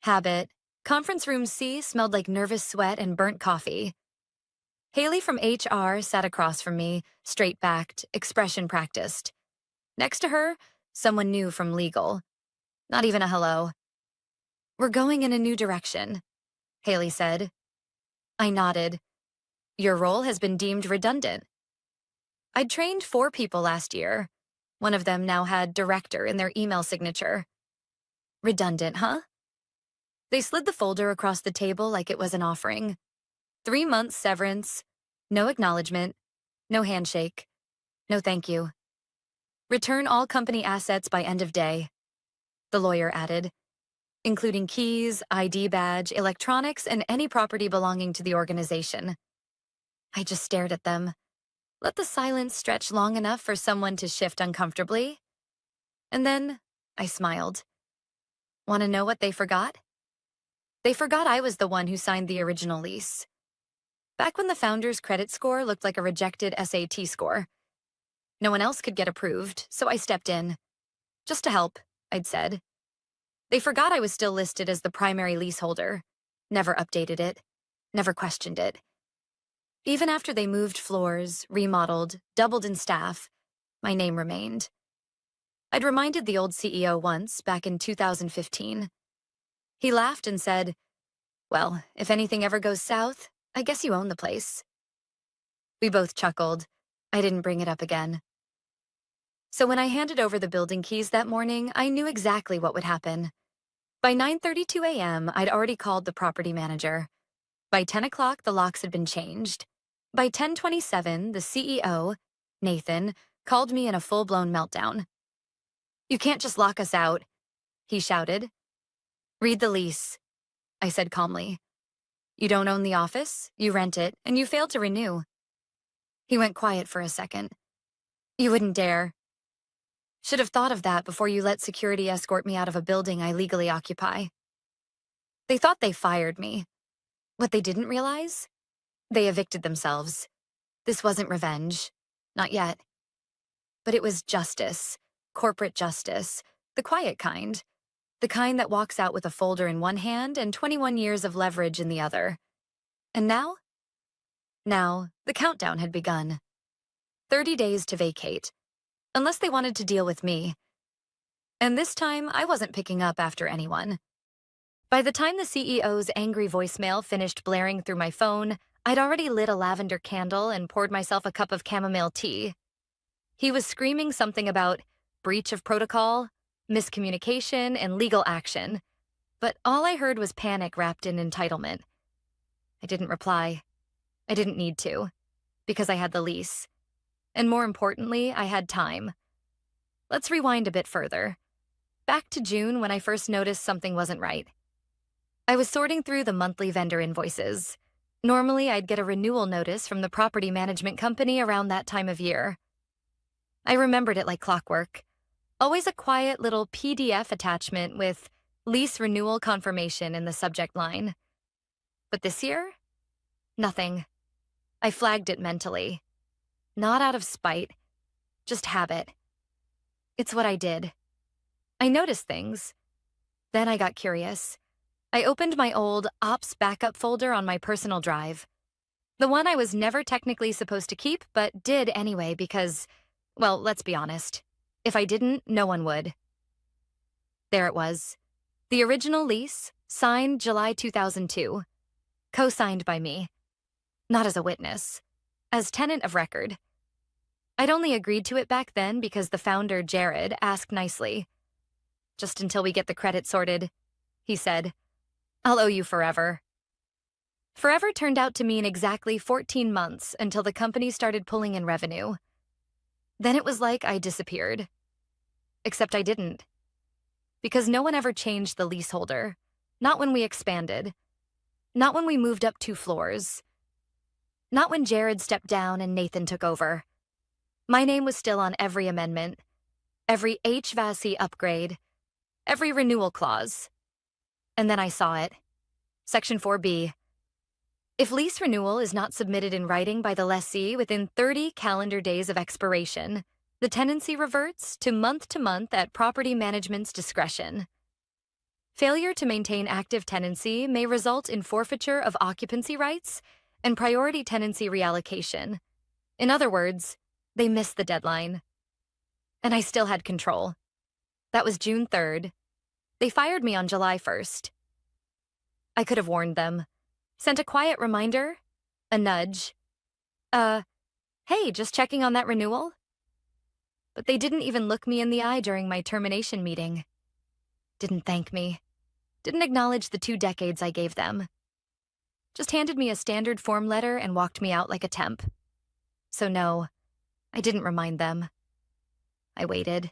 Habit. Conference room C smelled like nervous sweat and burnt coffee. Haley from HR sat across from me, straight-backed, expression practiced. Next to her, someone new from legal. Not even a hello. "We're going in a new direction," Haley said. I nodded. "Your role has been deemed redundant." I'd trained 4 people last year. One of them now had director in their email signature. Redundant, huh? They slid the folder across the table like it was an offering. 3 months severance, no acknowledgement, no handshake, no thank you. Return all company assets by end of day, the lawyer added, including keys, ID badge, electronics, and any property belonging to the organization. I just stared at them. Let the silence stretch long enough for someone to shift uncomfortably. And then I smiled. Want to know what they forgot? They forgot I was the one who signed the original lease. Back when the founder's credit score looked like a rejected SAT score. No one else could get approved, so I stepped in. Just to help, I'd said. They forgot I was still listed as the primary leaseholder. Never updated it. Never questioned it. Even after they moved floors, remodeled, doubled in staff, my name remained. I'd reminded the old CEO once, back in 2015. He laughed and said, "Well, if anything ever goes south, I guess you own the place." We both chuckled. I didn't bring it up again. So when I handed over the building keys that morning, I knew exactly what would happen. By 9:32 a.m., I'd already called the property manager. By 10 o'clock, the locks had been changed. By 10:27, the CEO, Nathan, called me in a full-blown meltdown. "You can't just lock us out," he shouted. "Read the lease," I said calmly. "You don't own the office, you rent it, and you failed to renew." He went quiet for a second. "You wouldn't dare. Should have thought of that before you let security escort me out of a building I legally occupy." They thought they fired me. What they didn't realize? They evicted themselves. This wasn't revenge. Not yet. But it was justice. Corporate justice. The quiet kind. The kind that walks out with a folder in one hand and 21 years of leverage in the other. And now? Now, the countdown had begun. 30 days to vacate. Unless they wanted to deal with me. And this time, I wasn't picking up after anyone. By the time the CEO's angry voicemail finished blaring through my phone, I'd already lit a lavender candle and poured myself a cup of chamomile tea. He was screaming something about breach of protocol, miscommunication, and legal action. But all I heard was panic wrapped in entitlement. I didn't reply. I didn't need to, because I had the lease. And more importantly, I had time. Let's rewind a bit further. Back to June when I first noticed something wasn't right. I was sorting through the monthly vendor invoices. Normally, I'd get a renewal notice from the property management company around that time of year. I remembered it like clockwork. Always a quiet little PDF attachment with lease renewal confirmation in the subject line. But this year? Nothing. I flagged it mentally. Not out of spite, just habit. It's what I did. I noticed things. Then I got curious. I opened my old Ops backup folder on my personal drive. The one I was never technically supposed to keep, but did anyway because, well, let's be honest. If I didn't, no one would. There it was. The original lease, signed July 2002. Co-signed by me. Not as a witness. As tenant of record. I'd only agreed to it back then because the founder, Jared, asked nicely. "Just until we get the credit sorted," he said. "I'll owe you forever." Forever turned out to mean exactly 14 months until the company started pulling in revenue. Then it was like I disappeared. Except I didn't. Because no one ever changed the leaseholder. Not when we expanded. Not when we moved up 2 floors. Not when Jared stepped down and Nathan took over. My name was still on every amendment, every HVAC upgrade, every renewal clause. And then I saw it. Section 4B. If lease renewal is not submitted in writing by the lessee within 30 calendar days of expiration, the tenancy reverts to month at property management's discretion. Failure to maintain active tenancy may result in forfeiture of occupancy rights and priority tenancy reallocation. In other words, they missed the deadline. And I still had control. That was June 3rd. They fired me on July 1st. I could have warned them. Sent a quiet reminder, a nudge. Hey, just checking on that renewal? But they didn't even look me in the eye during my termination meeting. Didn't thank me. Didn't acknowledge the 2 decades I gave them. Just handed me a standard form letter and walked me out like a temp. So no, I didn't remind them. I waited.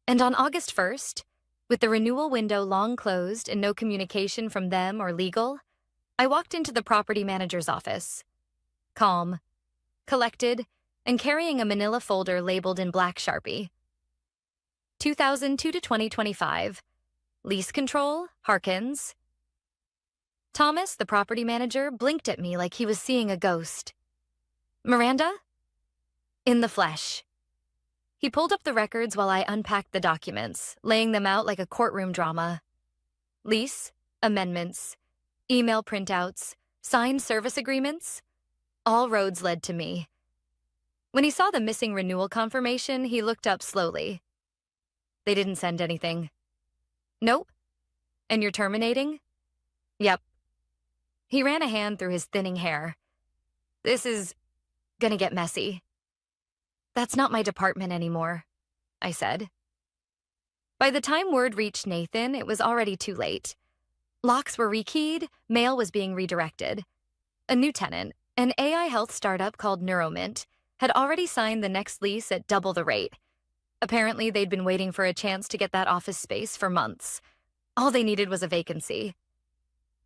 And on August 1st, with the renewal window long closed and no communication from them or legal, I walked into the property manager's office. Calm, collected, and carrying a manila folder labeled in black Sharpie. 2002 to 2025. Lease control, Harkins. Thomas, the property manager, blinked at me like he was seeing a ghost. Miranda? In the flesh. He pulled up the records while I unpacked the documents, laying them out like a courtroom drama. Lease, amendments, email printouts, signed service agreements. All roads led to me. When he saw the missing renewal confirmation, he looked up slowly. They didn't send anything. Nope. And you're terminating? Yep. He ran a hand through his thinning hair. This is gonna get messy. That's not my department anymore, I said. By the time word reached Nathan, it was already too late. Locks were rekeyed, mail was being redirected. A new tenant, an AI health startup called Neuromint, had already signed the next lease at double the rate. Apparently, they'd been waiting for a chance to get that office space for months. All they needed was a vacancy.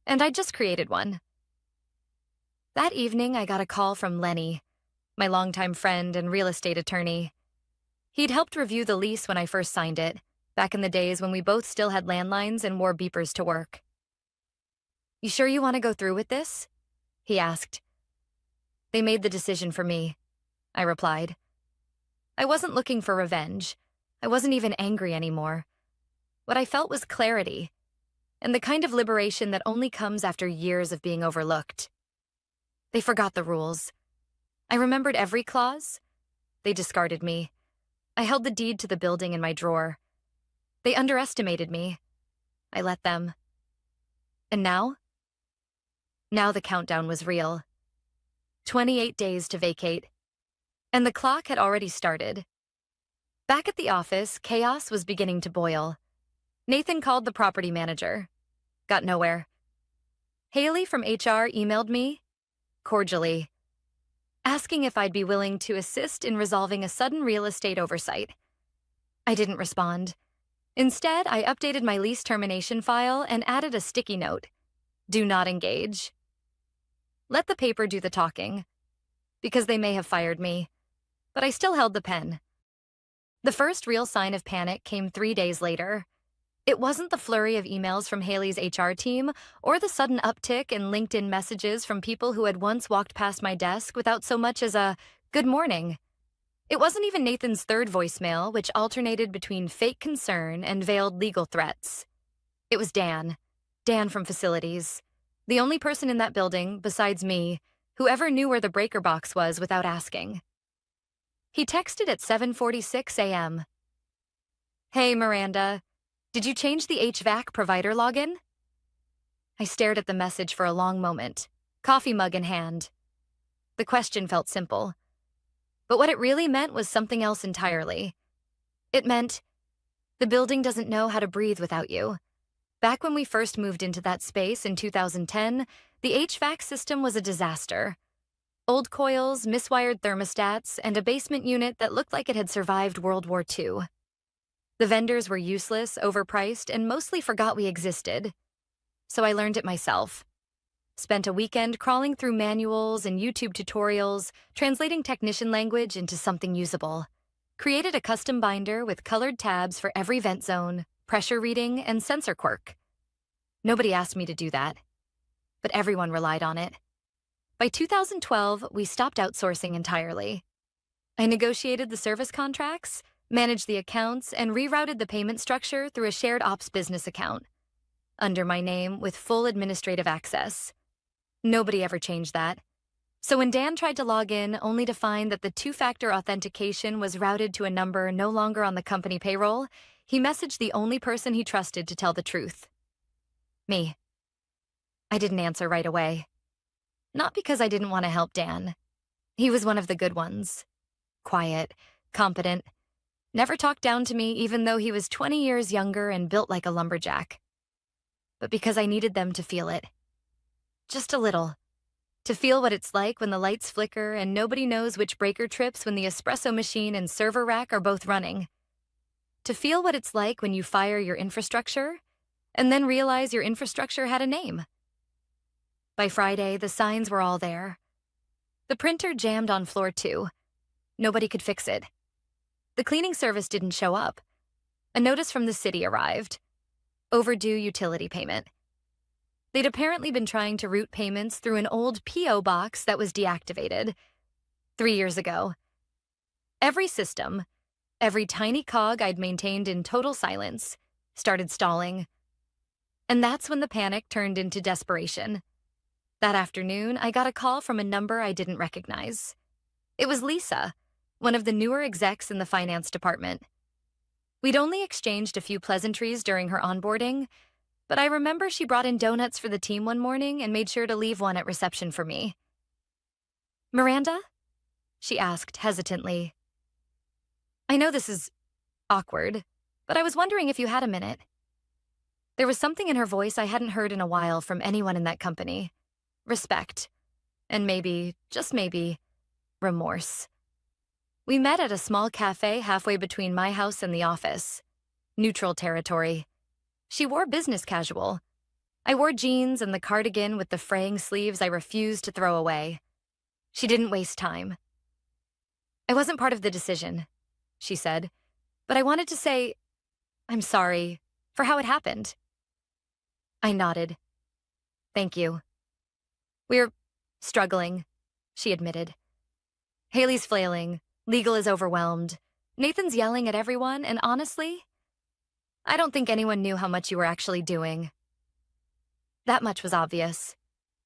And I'd just created one. That evening, I got a call from Lenny, my longtime friend and real estate attorney. He'd helped review the lease when I first signed it, back in the days when we both still had landlines and wore beepers to work. You sure you want to go through with this? He asked. They made the decision for me, I replied. I wasn't looking for revenge. I wasn't even angry anymore. What I felt was clarity, and the kind of liberation that only comes after years of being overlooked. They forgot the rules. I remembered every clause. They discarded me. I held the deed to the building in my drawer. They underestimated me. I let them. And now? Now the countdown was real. 28 days to vacate. And the clock had already started. Back at the office, chaos was beginning to boil. Nathan called the property manager. Got nowhere. Haley from HR emailed me, cordially, asking if I'd be willing to assist in resolving a sudden real estate oversight. I didn't respond. Instead, I updated my lease termination file and added a sticky note. Do not engage. Let the paper do the talking, because they may have fired me, but I still held the pen. The first real sign of panic came 3 days later. It wasn't the flurry of emails from Haley's HR team or the sudden uptick in LinkedIn messages from people who had once walked past my desk without so much as a good morning. It wasn't even Nathan's third voicemail, which alternated between fake concern and veiled legal threats. It was Dan from facilities, the only person in that building, besides me, who ever knew where the breaker box was without asking. He texted at 7:46 a.m. Hey, Miranda. Did you change the HVAC provider login? I stared at the message for a long moment, coffee mug in hand. The question felt simple, but what it really meant was something else entirely. It meant, the building doesn't know how to breathe without you. Back when we first moved into that space in 2010, the HVAC system was a disaster. Old coils, miswired thermostats, and a basement unit that looked like it had survived World War II. The vendors were useless, overpriced, and mostly forgot we existed. So I learned it myself. Spent a weekend crawling through manuals and YouTube tutorials, translating technician language into something usable. Created a custom binder with colored tabs for every vent zone, pressure reading, and sensor quirk. Nobody asked me to do that, but everyone relied on it. By 2012, we stopped outsourcing entirely. I negotiated the service contracts, managed the accounts, and rerouted the payment structure through a shared ops business account, under my name with full administrative access. Nobody ever changed that. So when Dan tried to log in, only to find that the two-factor authentication was routed to a number no longer on the company payroll, he messaged the only person he trusted to tell the truth. Me. I didn't answer right away. Not because I didn't want to help Dan. He was one of the good ones. Quiet, competent, never talked down to me even though he was 20 years younger and built like a lumberjack. But because I needed them to feel it. Just a little. To feel what it's like when the lights flicker and nobody knows which breaker trips when the espresso machine and server rack are both running. To feel what it's like when you fire your infrastructure and then realize your infrastructure had a name. By Friday, the signs were all there. The printer jammed on floor 2. Nobody could fix it. The cleaning service didn't show up. A notice from the city arrived. Overdue utility payment. They'd apparently been trying to route payments through an old P.O. box that was deactivated 3 years ago. Every system, every tiny cog I'd maintained in total silence, started stalling. And that's when the panic turned into desperation. That afternoon, I got a call from a number I didn't recognize. It was Lisa, one of the newer execs in the finance department. We'd only exchanged a few pleasantries during her onboarding, but I remember she brought in donuts for the team one morning and made sure to leave one at reception for me. "Miranda?" she asked hesitantly. "I know this is awkward, but I was wondering if you had a minute." There was something in her voice I hadn't heard in a while from anyone in that company. Respect. And maybe, just maybe, remorse. We met at a small cafe halfway between my house and the office. Neutral territory. She wore business casual. I wore jeans and the cardigan with the fraying sleeves I refused to throw away. She didn't waste time. "I wasn't part of the decision," she said, "but I wanted to say, I'm sorry for how it happened." I nodded. "Thank you." "We're struggling," she admitted. "Haley's flailing, legal is overwhelmed, Nathan's yelling at everyone, and honestly, I don't think anyone knew how much you were actually doing." That much was obvious.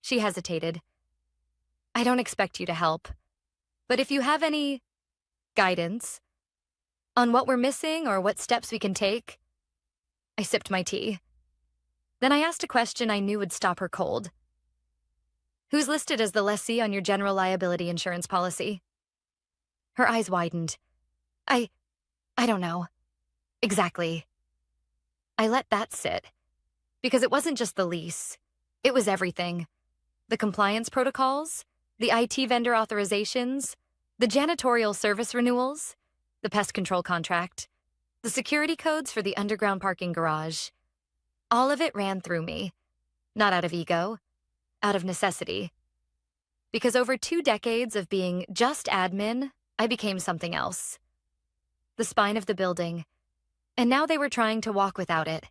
She hesitated. "I don't expect you to help, but if you have any guidance on what we're missing or what steps we can take." I sipped my tea. Then I asked a question I knew would stop her cold. "Who's listed as the lessee on your general liability insurance policy?" Her eyes widened. I don't know. Exactly." I let that sit, because it wasn't just the lease. It was everything. The compliance protocols, the IT vendor authorizations, the janitorial service renewals, the pest control contract, the security codes for the underground parking garage. All of it ran through me, not out of ego, out of necessity. Because over 2 decades of being just admin, I became something else. The spine of the building, and now they were trying to walk without it.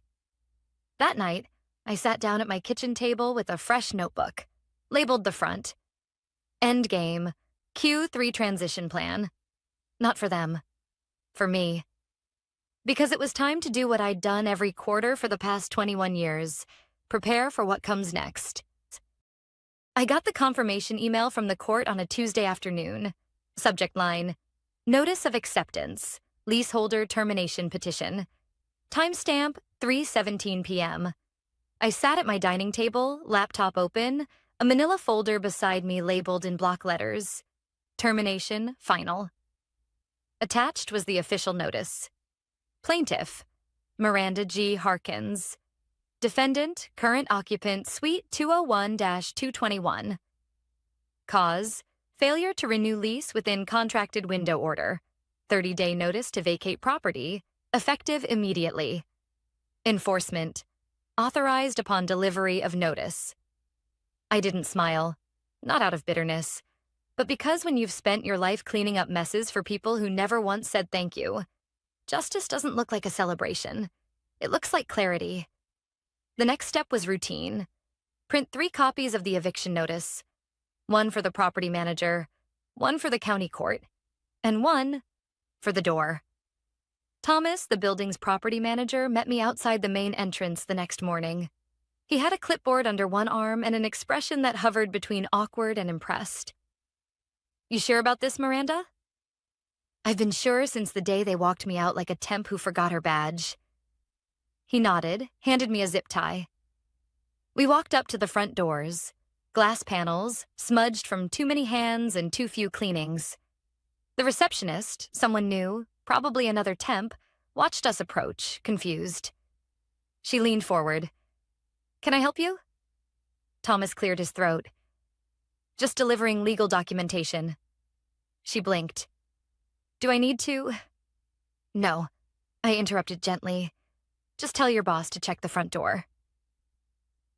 That night, I sat down at my kitchen table with a fresh notebook, labeled the front. Endgame, Q3 transition plan. Not for them. For me. Because it was time to do what I'd done every quarter for the past 21 years. Prepare for what comes next. I got the confirmation email from the court on a Tuesday afternoon. Subject line, "Notice of acceptance. Leaseholder termination petition." Timestamp 3:17 p.m. I sat at my dining table, laptop open, a manila folder beside me labeled in block letters. Termination final. Attached was the official notice. Plaintiff, Miranda G. Harkins. Defendant, current occupant, Suite 201-221. Cause, failure to renew lease within contracted window order. 30-day notice to vacate property, effective immediately. Enforcement, authorized upon delivery of notice. I didn't smile, not out of bitterness, but because when you've spent your life cleaning up messes for people who never once said thank you, justice doesn't look like a celebration. It looks like clarity. The next step was routine. Print 3 copies of the eviction notice. 1 for the property manager, 1 for the county court, and 1 for the door. Thomas, the building's property manager, met me outside the main entrance the next morning. He had a clipboard under one arm and an expression that hovered between awkward and impressed. "You sure about this, Miranda?" "I've been sure since the day they walked me out like a temp who forgot her badge." He nodded, handed me a zip tie. We walked up to the front doors. Glass panels, smudged from too many hands and too few cleanings. The receptionist, someone new, probably another temp, watched us approach, confused. She leaned forward. "Can I help you?" Thomas cleared his throat. "Just delivering legal documentation." She blinked. "Do I need to?" "No," I interrupted gently. "Just tell your boss to check the front door."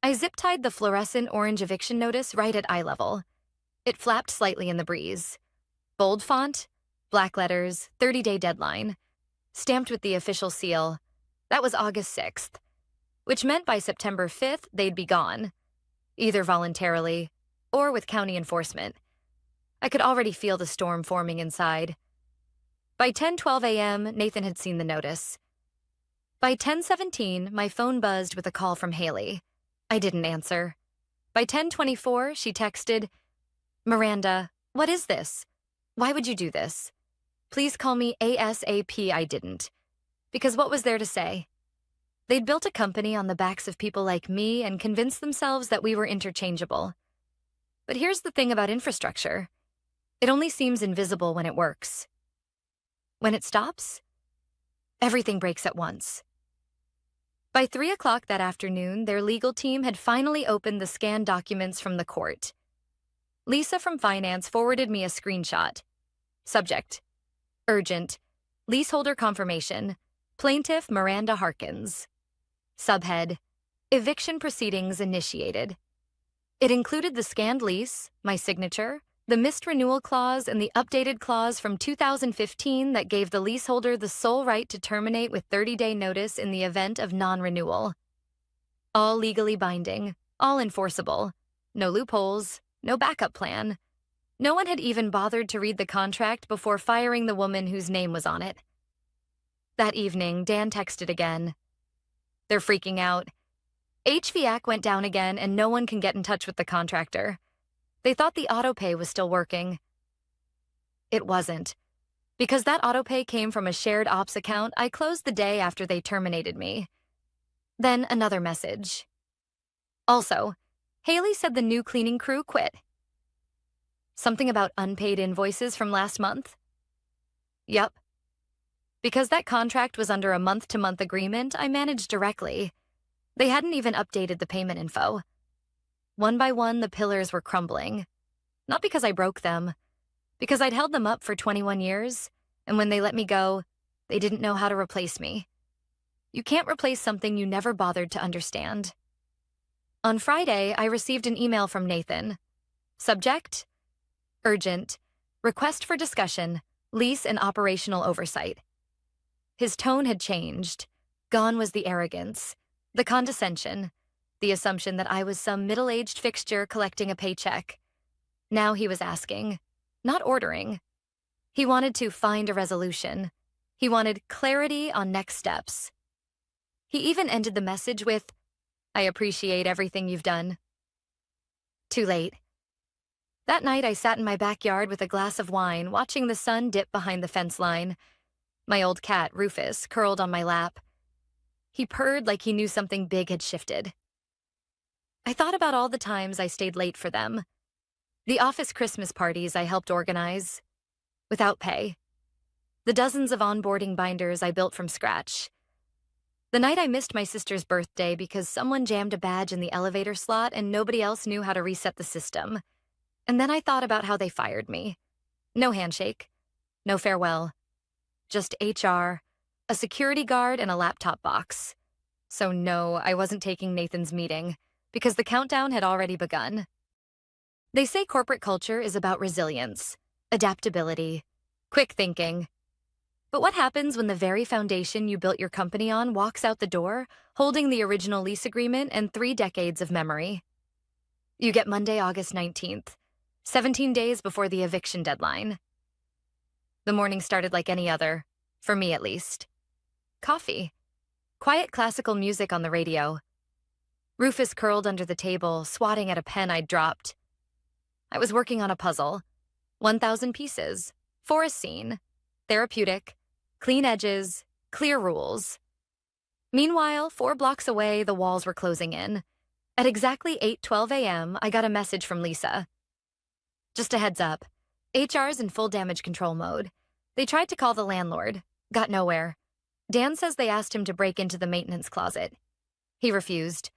I zip-tied the fluorescent orange eviction notice right at eye level. It flapped slightly in the breeze. Bold font, black letters, 30-day deadline. Stamped with the official seal. That was August 6th, which meant by September 5th they'd be gone. either voluntarily or with county enforcement. I could already feel the storm forming inside. By 10:12 a.m., Nathan had seen the notice. By 10:17, my phone buzzed with a call from Haley. I didn't answer. By 10:24, she texted, "Miranda, what is this? Why would you do this? Please call me ASAP." I didn't. Because what was there to say? They'd built a company on the backs of people like me and convinced themselves that we were interchangeable. But here's the thing about infrastructure. It only seems invisible when it works. When it stops, everything breaks at once. By 3 o'clock that afternoon, their legal team had finally opened the scanned documents from the court. Lisa from finance forwarded me a screenshot. Subject: urgent. Leaseholder confirmation. Plaintiff Miranda Harkins. Subhead: eviction proceedings initiated. It included the scanned lease, my signature, the missed renewal clause, and the updated clause from 2015 that gave the leaseholder the sole right to terminate with 30-day notice in the event of non-renewal. All legally binding, all enforceable. No loopholes, no backup plan. No one had even bothered to read the contract before firing the woman whose name was on it. That evening, Dan texted again. They're freaking out. HVAC went down again and no one can get in touch with the contractor. They thought the autopay was still working. It wasn't. Because that autopay came from a shared ops account, I closed the day after they terminated me. Then another message. Also, Haley said the new cleaning crew quit. Something about unpaid invoices from last month? Yup. Because that contract was under a month-to-month agreement, I managed directly. They hadn't even updated the payment info. One by one, the pillars were crumbling. Not because I broke them, because I'd held them up for 21 years, and when they let me go, they didn't know how to replace me. You can't replace something you never bothered to understand. On Friday, I received an email from Nathan. Subject: urgent. Request for discussion. Lease and operational oversight. His tone had changed. Gone was the arrogance, the condescension, the assumption that I was some middle-aged fixture collecting a paycheck. Now he was asking, not ordering. He wanted to find a resolution. He wanted clarity on next steps. He even ended the message with, "I appreciate everything you've done." Too late. That night, I sat in my backyard with a glass of wine, watching the sun dip behind the fence line. My old cat, Rufus, curled on my lap. He purred like he knew something big had shifted. I thought about all the times I stayed late for them. The office Christmas parties I helped organize, without pay. The dozens of onboarding binders I built from scratch. The night I missed my sister's birthday because someone jammed a badge in the elevator slot and nobody else knew how to reset the system. And then I thought about how they fired me. No handshake, no farewell. Just HR, a security guard, and a laptop box. So no, I wasn't taking Nathan's meeting, because the countdown had already begun. They say corporate culture is about resilience, adaptability, quick thinking. But what happens when the very foundation you built your company on walks out the door, holding the original lease agreement and 3 decades of memory? You get Monday, August 19th, 17 days before the eviction deadline. The morning started like any other, for me at least. Coffee. Quiet classical music on the radio. Rufus curled under the table, swatting at a pen I'd dropped. I was working on a puzzle. 1,000 pieces. For a scene. Therapeutic. Clean edges. Clear rules. Meanwhile, 4 blocks away, the walls were closing in. At exactly 8:12 a.m., I got a message from Lisa. Just a heads up. HR's in full damage control mode. They tried to call the landlord. Got nowhere. Dan says they asked him to break into the maintenance closet. He refused.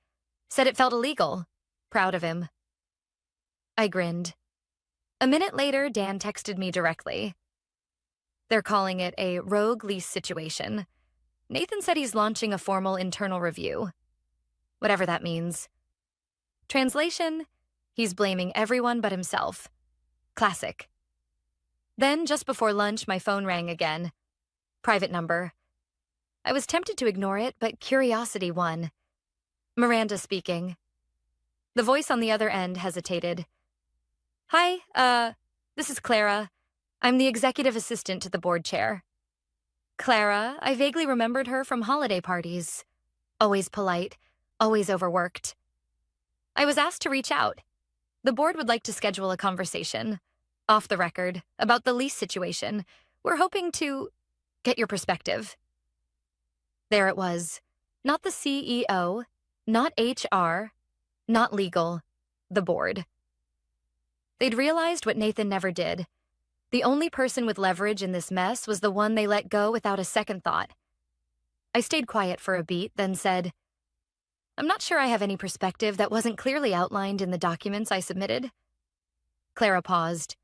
Said it felt illegal. Proud of him. I grinned. A minute later, Dan texted me directly. They're calling it a rogue lease situation. Nathan said he's launching a formal internal review. Whatever that means. Translation: he's blaming everyone but himself. Classic. Then, just before lunch, my phone rang again. Private number. I was tempted to ignore it, but curiosity won. Miranda speaking. The voice on the other end hesitated. Hi, this is Clara. I'm the executive assistant to the board chair. Clara, I vaguely remembered her from holiday parties. Always polite, always overworked. I was asked to reach out. The board would like to schedule a conversation, off the record, about the lease situation. We're hoping to get your perspective. There it was. Not the CEO, not HR, not legal, the board. They'd realized what Nathan never did. The only person with leverage in this mess was the one they let go without a second thought. I stayed quiet for a beat, then said, I'm not sure I have any perspective that wasn't clearly outlined in the documents I submitted. Clara paused.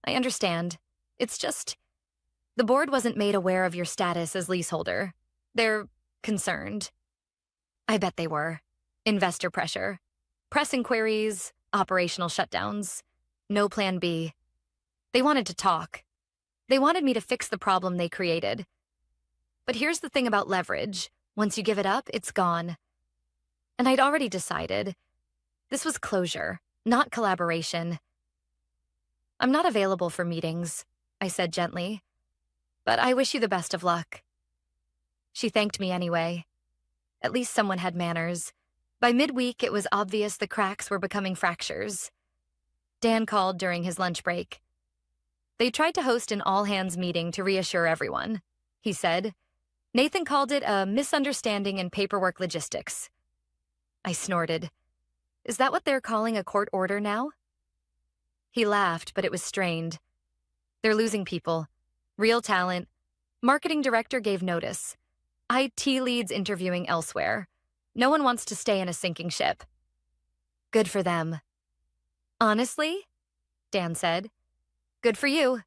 I understand. It's just, the board wasn't made aware of your status as leaseholder. They're concerned. I bet they were. Investor pressure. Press inquiries, operational shutdowns. No plan B. They wanted to talk. They wanted me to fix the problem they created. But here's the thing about leverage. Once you give it up, it's gone. And I'd already decided. This was closure, not collaboration. I'm not available for meetings, I said gently. But I wish you the best of luck. She thanked me anyway. At least someone had manners. By midweek, it was obvious the cracks were becoming fractures. Dan called during his lunch break. They tried to host an all-hands meeting to reassure everyone, he said. Nathan called it a misunderstanding in paperwork logistics. I snorted. Is that what they're calling a court order now? He laughed, but it was strained. They're losing people. Real talent. Marketing director gave notice. IT leads interviewing elsewhere. No one wants to stay in a sinking ship. Good for them. Honestly? Dan said. Good for you.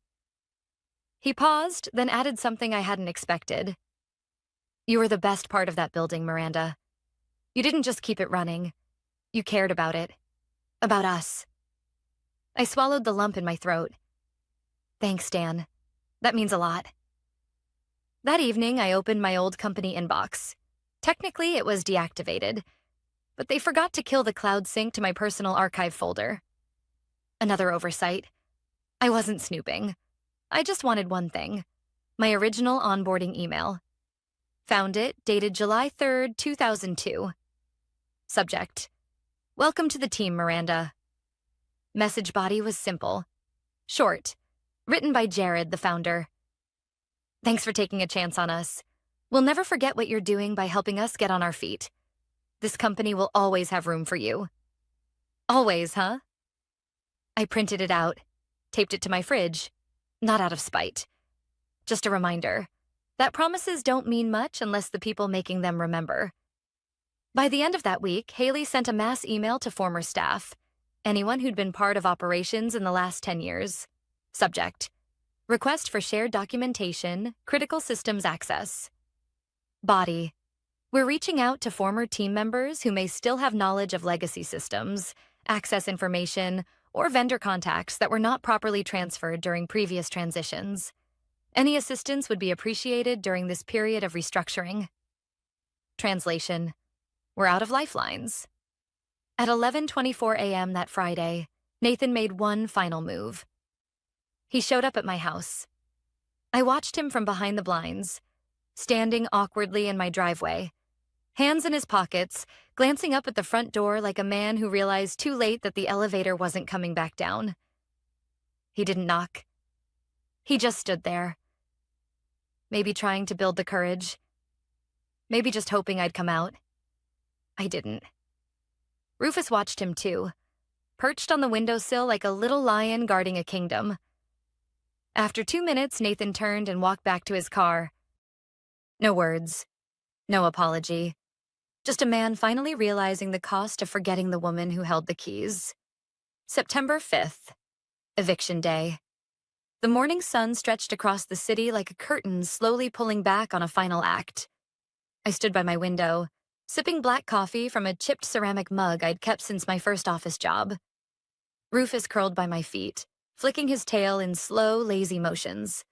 He paused, then added something I hadn't expected. You were the best part of that building, Miranda. You didn't just keep it running. You cared about it. About us. I swallowed the lump in my throat. Thanks, Dan. That means a lot. That evening, I opened my old company inbox. Technically, it was deactivated, but they forgot to kill the cloud sync to my personal archive folder. Another oversight. I wasn't snooping. I just wanted one thing. My original onboarding email. Found it, dated July 3rd, 2002. Subject. Welcome to the team, Miranda. Message body was simple. Short. Written by Jared, the founder. Thanks for taking a chance on us. We'll never forget what you're doing by helping us get on our feet. This company will always have room for you. Always, huh? I printed it out, taped it to my fridge. Not out of spite. Just a reminder that promises don't mean much unless the people making them remember. By the end of that week, Haley sent a mass email to former staff, anyone who'd been part of operations in the last 10 years. Subject. Request for shared documentation, critical systems access. Body. We're reaching out to former team members who may still have knowledge of legacy systems, access information, or vendor contacts that were not properly transferred during previous transitions. Any assistance would be appreciated during this period of restructuring. Translation. We're out of lifelines. At 11:24 a.m. that Friday, Nathan made one final move. He showed up at my house. I watched him from behind the blinds, standing awkwardly in my driveway, hands in his pockets, glancing up at the front door like a man who realized too late that the elevator wasn't coming back down. He didn't knock. He just stood there. Maybe trying to build the courage. Maybe just hoping I'd come out. I didn't. Rufus watched him too, perched on the windowsill like a little lion guarding a kingdom. After 2 minutes, Nathan turned and walked back to his car. No words. No apology. Just a man finally realizing the cost of forgetting the woman who held the keys. September 5th. Eviction day. The morning sun stretched across the city like a curtain slowly pulling back on a final act. I stood by my window, sipping black coffee from a chipped ceramic mug I'd kept since my first office job. Rufus curled by my feet, flicking his tail in slow, lazy motions.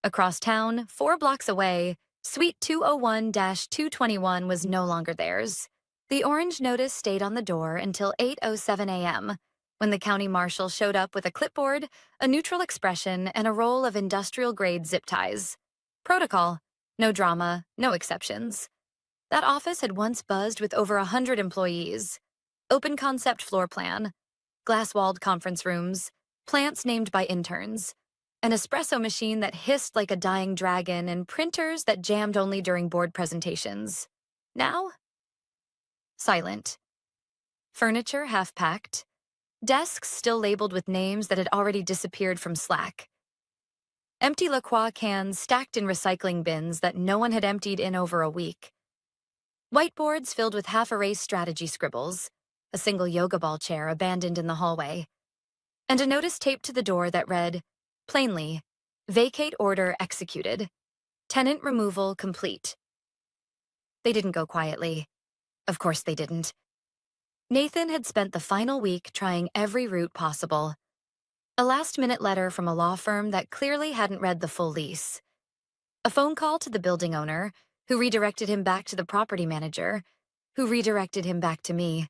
Across town, 4 blocks away, Suite 201-221 was no longer theirs. The orange notice stayed on the door until 8:07 a.m., when the county marshal showed up with a clipboard, a neutral expression, and a roll of industrial-grade zip ties. Protocol. No drama, no exceptions. That office had once buzzed with over 100 employees. Open concept floor plan, glass-walled conference rooms, plants named by interns, an espresso machine that hissed like a dying dragon, and printers that jammed only during board presentations. Now? Silent. Furniture half-packed. Desks still labeled with names that had already disappeared from Slack. Empty La Croix cans stacked in recycling bins that no one had emptied in over a week. Whiteboards filled with half-erased strategy scribbles, a single yoga ball chair abandoned in the hallway, and a notice taped to the door that read, plainly, vacate order executed. Tenant removal complete. They didn't go quietly. Of course they didn't. Nathan had spent the final week trying every route possible. A last-minute letter from a law firm that clearly hadn't read the full lease. A phone call to the building owner, who redirected him back to the property manager, who redirected him back to me.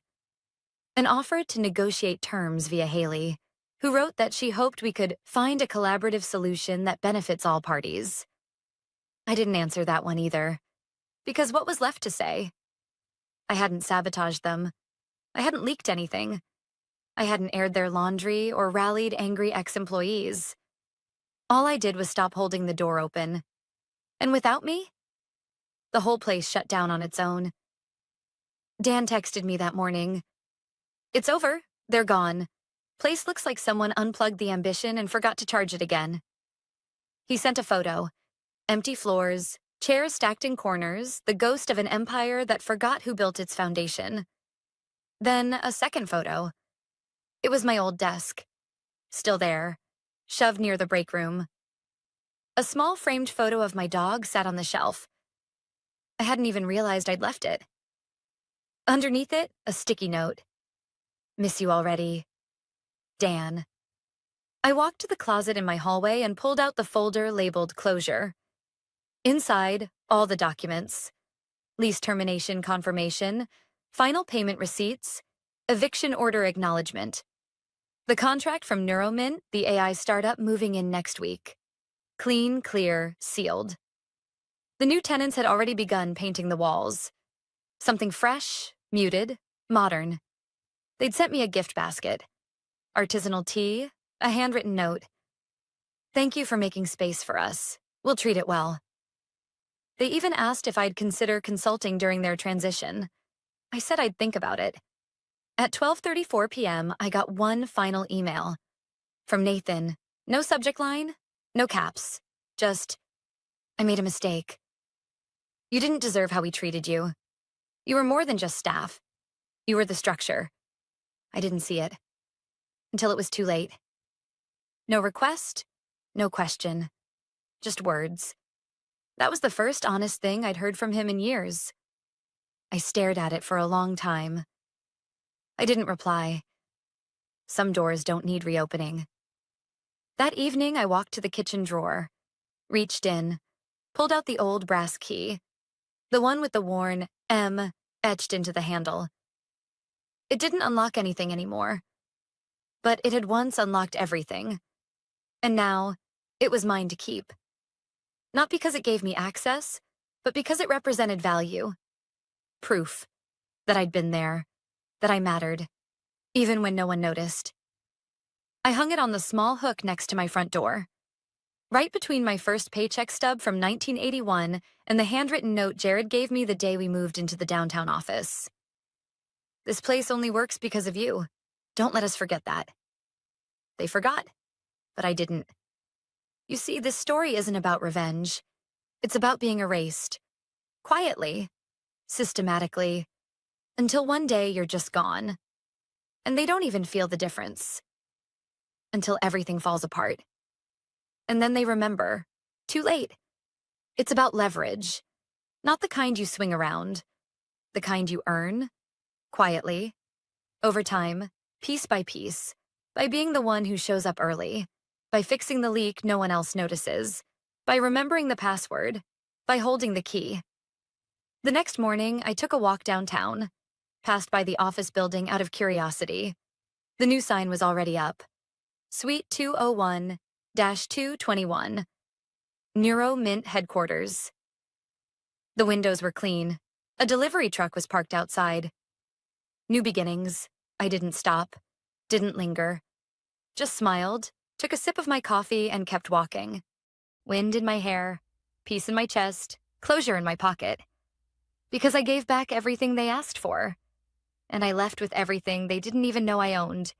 An offer to negotiate terms via Haley, who wrote that she hoped we could find a collaborative solution that benefits all parties. I didn't answer that one either, because what was left to say? I hadn't sabotaged them. I hadn't leaked anything. I hadn't aired their laundry or rallied angry ex-employees. All I did was stop holding the door open. And without me, the whole place shut down on its own. Dan texted me that morning. It's over. They're gone. Place looks like someone unplugged the ambition and forgot to charge it again. He sent a photo. Empty floors, chairs stacked in corners, the ghost of an empire that forgot who built its foundation. Then a second photo. It was my old desk. Still there, shoved near the break room. A small framed photo of my dog sat on the shelf. I hadn't even realized I'd left it. Underneath it, a sticky note. Miss you already. Dan. I walked to the closet in my hallway and pulled out the folder labeled closure. Inside, all the documents. Lease termination confirmation, final payment receipts, eviction order acknowledgement. The contract from Neuromint, the AI startup moving in next week. Clean, clear, sealed. The new tenants had already begun painting the walls. Something fresh, muted, modern. They'd sent me a gift basket. Artisanal tea, a handwritten note. Thank you for making space for us. We'll treat it well. They even asked if I'd consider consulting during their transition. I said I'd think about it. At 12:34 p.m., I got one final email. From Nathan. No subject line, no caps. Just, I made a mistake. You didn't deserve how we treated you. You were more than just staff. You were the structure. I didn't see it. Until it was too late. No request, no question. Just words. That was the first honest thing I'd heard from him in years. I stared at it for a long time. I didn't reply. Some doors don't need reopening. That evening, I walked to the kitchen drawer, reached in, pulled out the old brass key, the one with the worn M etched into the handle. It didn't unlock anything anymore, but it had once unlocked everything. And now, it was mine to keep. Not because it gave me access, but because it represented value. Proof that I'd been there, that I mattered, even when no one noticed. I hung it on the small hook next to my front door, right between my first paycheck stub from 1981 and the handwritten note Jared gave me the day we moved into the downtown office. This place only works because of you. Don't let us forget that. They forgot, but I didn't. You see, this story isn't about revenge. It's about being erased. Quietly, systematically, until one day you're just gone. And they don't even feel the difference. Until everything falls apart. And then they remember. Too late. It's about leverage. Not the kind you swing around. The kind you earn. Quietly. Over time. Piece by piece. By being the one who shows up early. By fixing the leak no one else notices. By remembering the password. By holding the key. The next morning, I took a walk downtown. passed by the office building out of curiosity. The new sign was already up. Suite 201-221. Neuro Mint Headquarters. The windows were clean. A delivery truck was parked outside. New beginnings. I didn't stop. Didn't linger. Just smiled, took a sip of my coffee, and kept walking. Wind in my hair, peace in my chest, closure in my pocket. Because I gave back everything they asked for. And I left with everything they didn't even know I owned.